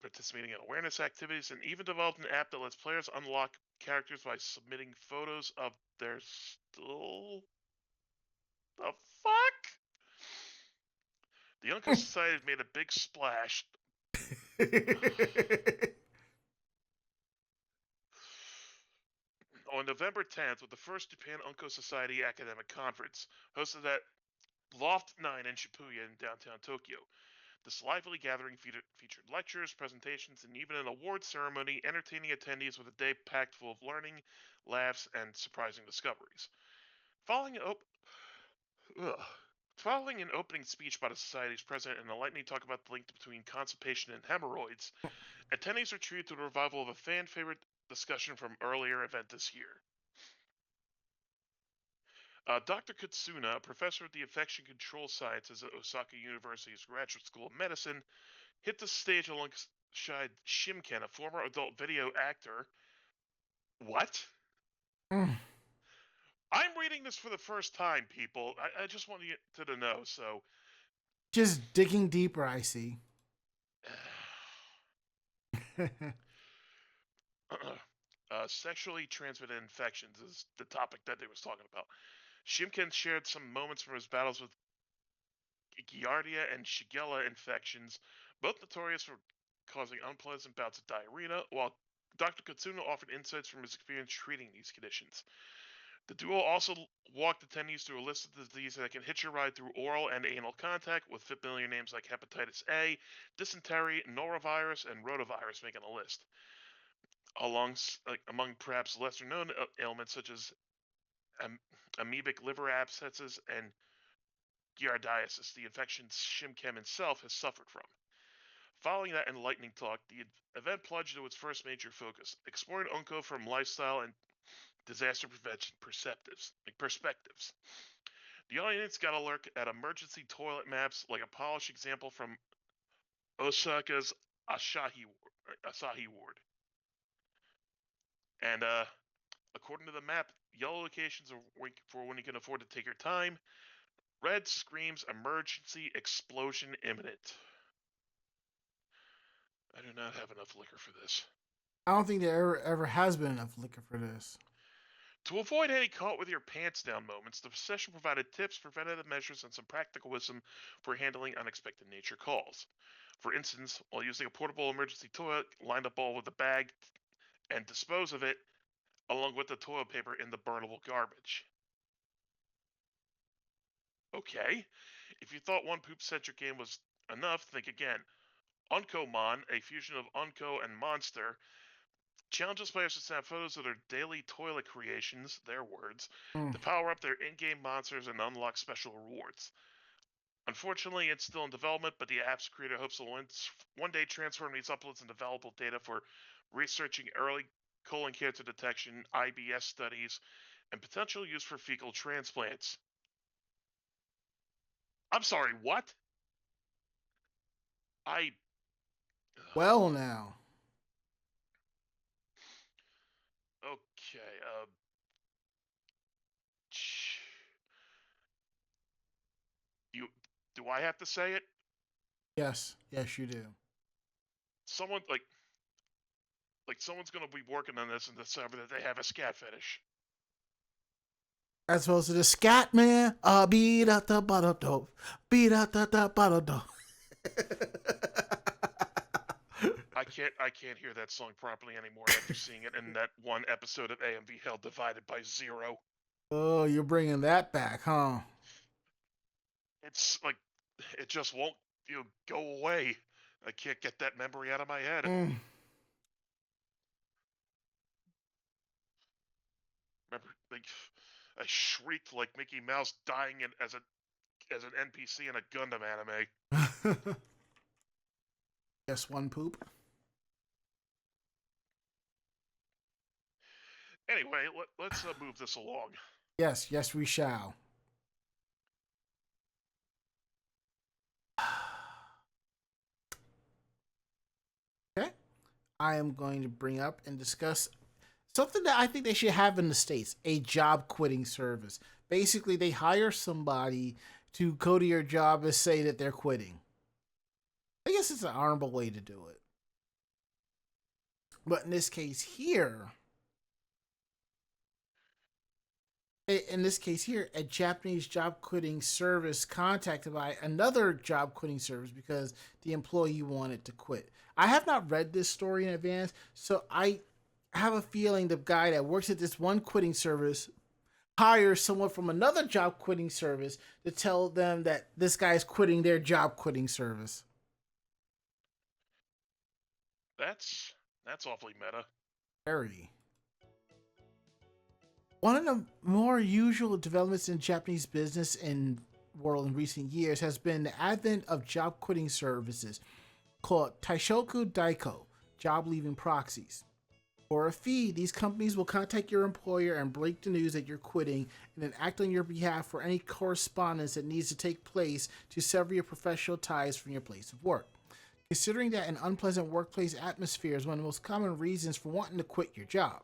participating in awareness activities, and even developed an app that lets players unlock characters by submitting photos of their stool. The fuck? The Unco Society has made a big splash. On November 10th, with the first Japan Unco Society Academic Conference, hosted at Loft 9 in Shibuya in downtown Tokyo. This lively gathering featured lectures, presentations, and even an award ceremony, entertaining attendees with a day packed full of learning, laughs, and surprising discoveries. Following an opening speech by the Society's president and a lightning talk about the link between constipation and hemorrhoids, attendees were treated to a revival of a fan favorite discussion from earlier event this year. Dr. Katsuna, a professor of the infection control sciences at Osaka University's Graduate School of Medicine, hit the stage alongside Shimken, a former adult video actor. What? I'm reading this for the first time, people. I just want you to know, so... Just digging deeper, I see. Sexually transmitted infections is the topic that they was talking about. Shimken shared some moments from his battles with Giardia and Shigella infections, both notorious for causing unpleasant bouts of diarrhea, while Dr. Katsuna offered insights from his experience treating these conditions. The duo also walked attendees through a list of diseases that can hitch your ride through oral and anal contact, with familiar names like hepatitis A, dysentery, norovirus, and rotavirus making the list. Among perhaps lesser-known ailments such as amoebic liver abscesses and giardiasis, the infections Shimken himself has suffered from. Following that enlightening talk, the event plunged into its first major focus, exploring Unco from lifestyle and disaster prevention perspectives. The audience got a look at emergency toilet maps, like a polished example from Osaka's Asahi Ward. And according to the map, yellow locations are for when you can afford to take your time. Red screams emergency explosion imminent. I do not have enough liquor for this. I don't think there ever has been enough liquor for this. To avoid any caught with your pants down moments, the session provided tips, preventative measures, and some practical wisdom for handling unexpected nature calls. For instance, while using a portable emergency toilet, line the bowl with a bag and dispose of it along with the toilet paper in the burnable garbage. Okay, if you thought one poop-centric game was enough, think again. Uncomon, a fusion of Unco and Monster, challenges players to snap photos of their daily toilet creations, their words, to power up their in-game monsters and unlock special rewards. Unfortunately, it's still in development, but the app's creator hopes to one day transform these uploads into valuable data for researching early colon cancer detection, IBS studies, and potential use for fecal transplants. I'm sorry, what? Well, now. Okay. You do I have to say it? Yes, yes, you do. Someone like someone's gonna be working on this and discover that they have a scat fetish. As opposed to the scat man, beat out the bottle dope, beat out the bottle dope. I can't hear that song properly anymore after seeing it in that one episode of AMV Hell Divided by Zero. Oh, you're bringing that back, huh? It's like it just won't go away. I can't get that memory out of my head. Mm. Remember, like I shrieked like Mickey Mouse dying as an NPC in a Gundam anime. Just one poop. Anyway, let's move this along. Yes, yes, we shall. Okay. I am going to bring up and discuss something that I think they should have in the States, a job quitting service. Basically, they hire somebody to go to your job and say that they're quitting. I guess it's an honorable way to do it. But in this case here, a Japanese job quitting service contacted by another job quitting service because the employee wanted to quit. I have not read this story in advance, so I have a feeling the guy that works at this one quitting service hires someone from another job quitting service to tell them that this guy is quitting their job quitting service. That's awfully meta. Very. One of the more usual developments in Japanese business and world in recent years has been the advent of job quitting services called Taishoku Daiko, job leaving proxies. For a fee, these companies will contact your employer and break the news that you're quitting and then act on your behalf for any correspondence that needs to take place to sever your professional ties from your place of work. Considering that an unpleasant workplace atmosphere is one of the most common reasons for wanting to quit your job.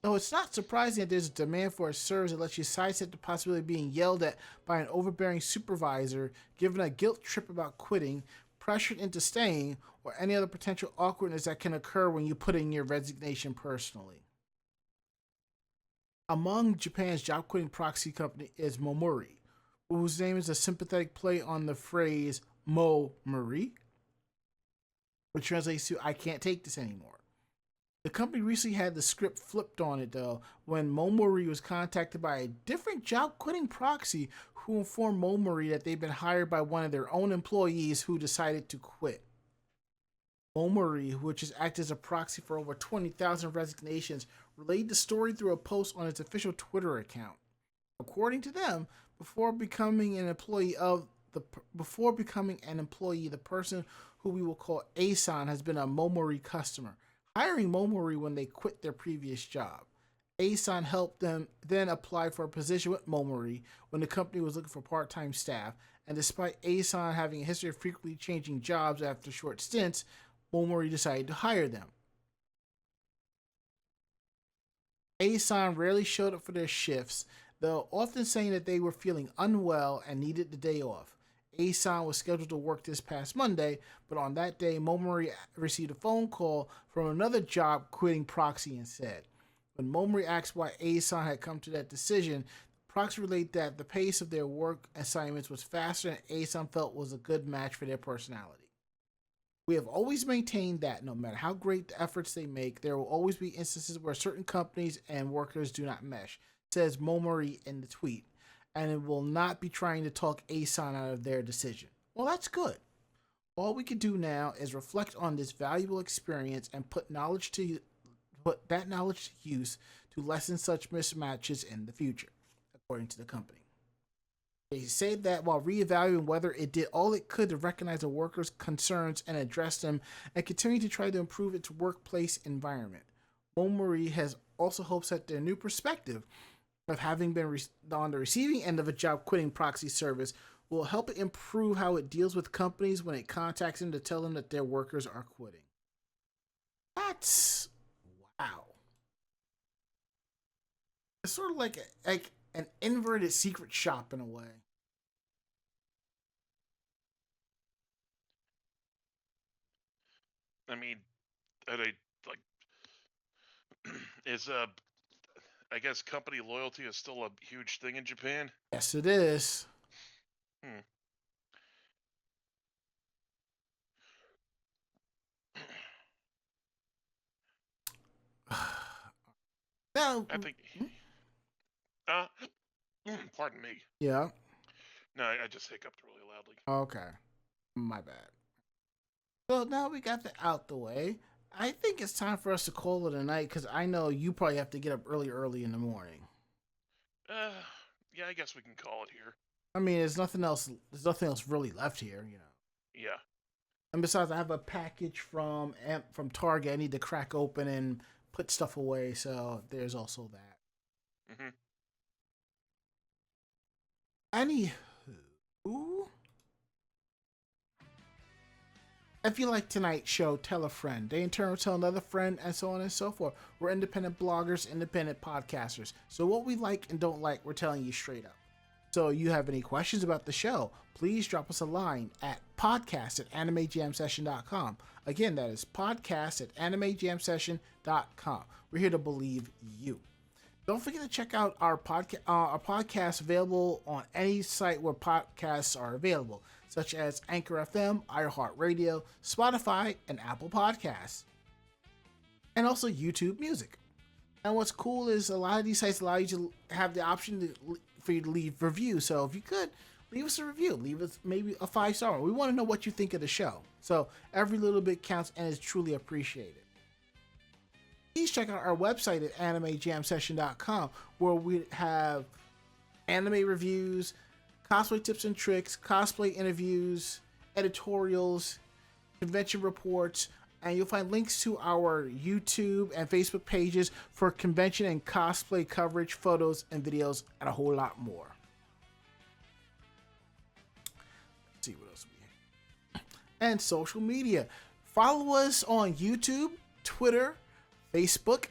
Though it's not surprising that there's a demand for a service that lets you sidestep the possibility of being yelled at by an overbearing supervisor, given a guilt trip about quitting, pressured into staying, or any other potential awkwardness that can occur when you put in your resignation personally. Among Japan's job quitting proxy company is Momuri, whose name is a sympathetic play on the phrase Mo Muri, which translates to I can't take this anymore. The company recently had the script flipped on it, though, when Momori was contacted by a different job quitting proxy who informed Momori that they'd been hired by one of their own employees who decided to quit. Momori, which has acted as a proxy for over 20,000 resignations, relayed the story through a post on its official Twitter account. According to them, before becoming an employee, the person who we will call A-san has been a Momori customer, hiring Momori when they quit their previous job. A-san helped them then apply for a position with Momori when the company was looking for part-time staff, and despite A-san having a history of frequently changing jobs after short stints, Momori decided to hire them. A-san rarely showed up for their shifts, though often saying that they were feeling unwell and needed the day off. A-san was scheduled to work this past Monday, but on that day, Momori received a phone call from another job quitting proxy and said, when Momori asked why A-san had come to that decision, the proxy relayed that the pace of their work assignments was faster and A-san felt was a good match for their personality. We have always maintained that no matter how great the efforts they make, there will always be instances where certain companies and workers do not mesh, says Momori in the tweet, and it will not be trying to talk A-san out of their decision. Well, that's good. All we can do now is reflect on this valuable experience and put that knowledge to use to lessen such mismatches in the future, according to the company. They say that while reevaluating whether it did all it could to recognize the workers' concerns and address them, and continue to try to improve its workplace environment, Momori has also hopes that their new perspective of having been on the receiving end of a job quitting proxy service will help it improve how it deals with companies when it contacts them to tell them that their workers are quitting. That's wow. It's sort of like an inverted secret shop in a way. I mean, are they like is I guess company loyalty is still a huge thing in Japan? Yes, it is. Hmm. Now, I think. Uh, pardon me. yeah. No, I just hiccuped really loudly. Okay. My bad. So now we got that out the way. I think it's time for us to call it a night because I know you probably have to get up early in the morning. Yeah, I guess we can call it here. I mean, there's nothing else. There's nothing else really left here, you know. Yeah. And besides, I have a package from Target I need to crack open and put stuff away. So there's also that. Anywho, if you like tonight's show, tell a friend. They in turn will tell another friend, and so on and so forth. We're independent bloggers, independent podcasters. So what we like and don't like, we're telling you straight up. So you have any questions about the show, please drop us a line at podcast@animejamsession.com. Again, that is podcast@animejamsession.com. We're here to believe you. Don't forget to check out our podcast available on any site where podcasts are available, such as Anchor FM, iHeartRadio, Spotify, and Apple Podcasts, and also YouTube Music. And what's cool is a lot of these sites allow you to have the option for you to leave reviews. So if you could, leave us a review. Leave us maybe a 5-star. We want to know what you think of the show. So every little bit counts and is truly appreciated. Please check out our website at animejamsession.com, where we have anime reviews, cosplay tips and tricks, cosplay interviews, editorials, convention reports, and you'll find links to our YouTube and Facebook pages for convention and cosplay coverage, photos, and videos, and a whole lot more. Let's see what else we have. And social media. Follow us on YouTube, Twitter, Facebook,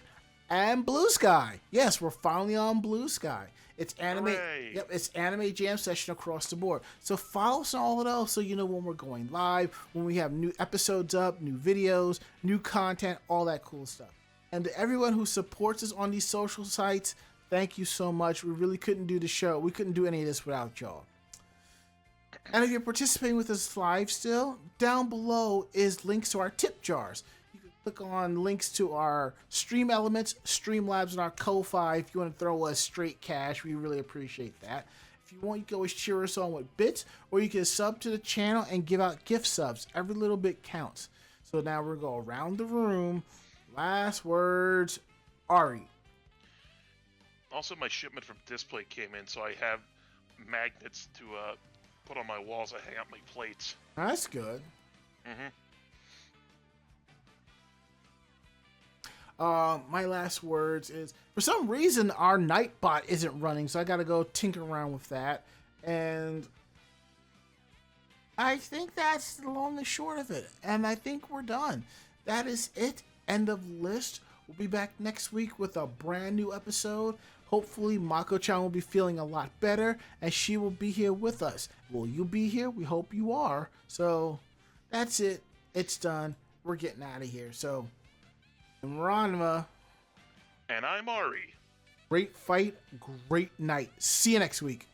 and Blue Sky. Yes, we're finally on Blue Sky. It's anime. Hooray. Yep, it's Anime Jam Session across the board. So follow us on all of those so you know when we're going live, when we have new episodes up, new videos, new content, all that cool stuff. And to everyone who supports us on these social sites, thank you so much. We really couldn't do the show. We couldn't do any of this without y'all. And if you're participating with us live still, down below is links to our tip jars. Click on links to our Stream Elements, Streamlabs, and our Ko-Fi if you want to throw us straight cash. We really appreciate that. If you want, you can always cheer us on with bits, or you can sub to the channel and give out gift subs. Every little bit counts. So now we're going to go around the room. Last words, Ari. Also, my shipment from Display came in, so I have magnets to put on my walls. I hang out my plates. That's good. My last words is, for some reason, our Nightbot isn't running, so I gotta go tinker around with that. And I think that's the long and short of it. And I think we're done. That is it. End of list. We'll be back next week with a brand new episode. Hopefully, Mako-chan will be feeling a lot better, and she will be here with us. Will you be here? We hope you are. So, that's it. It's done. We're getting out of here. So, I'm Ranma. And I'm Ari. Great fight, great night. See you next week.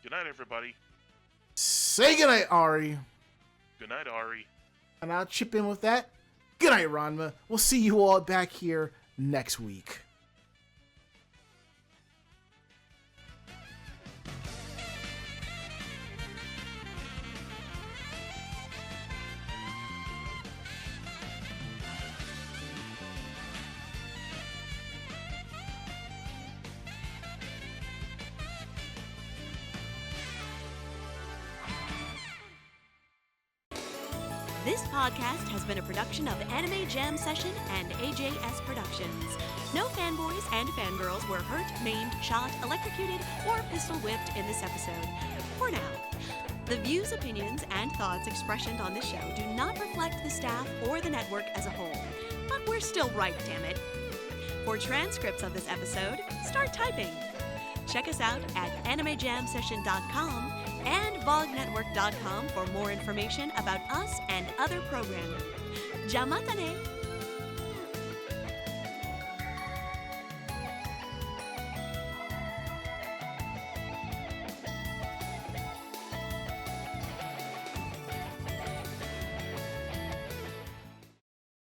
Good night, everybody. Say goodnight, Ari. Good night, Ari. And I'll chip in with that. Good night, Ranma. We'll see you all back here next week. This podcast has been a production of Anime Jam Session and AJS Productions. No fanboys and fangirls were hurt, maimed, shot, electrocuted, or pistol whipped in this episode. For now. The views, opinions, and thoughts expressed on this show do not reflect the staff or the network as a whole. But we're still right, damn it. For transcripts of this episode, start typing. Check us out at animejamsession.com and vognetwork.com for more information about us and other programming. Jamatane!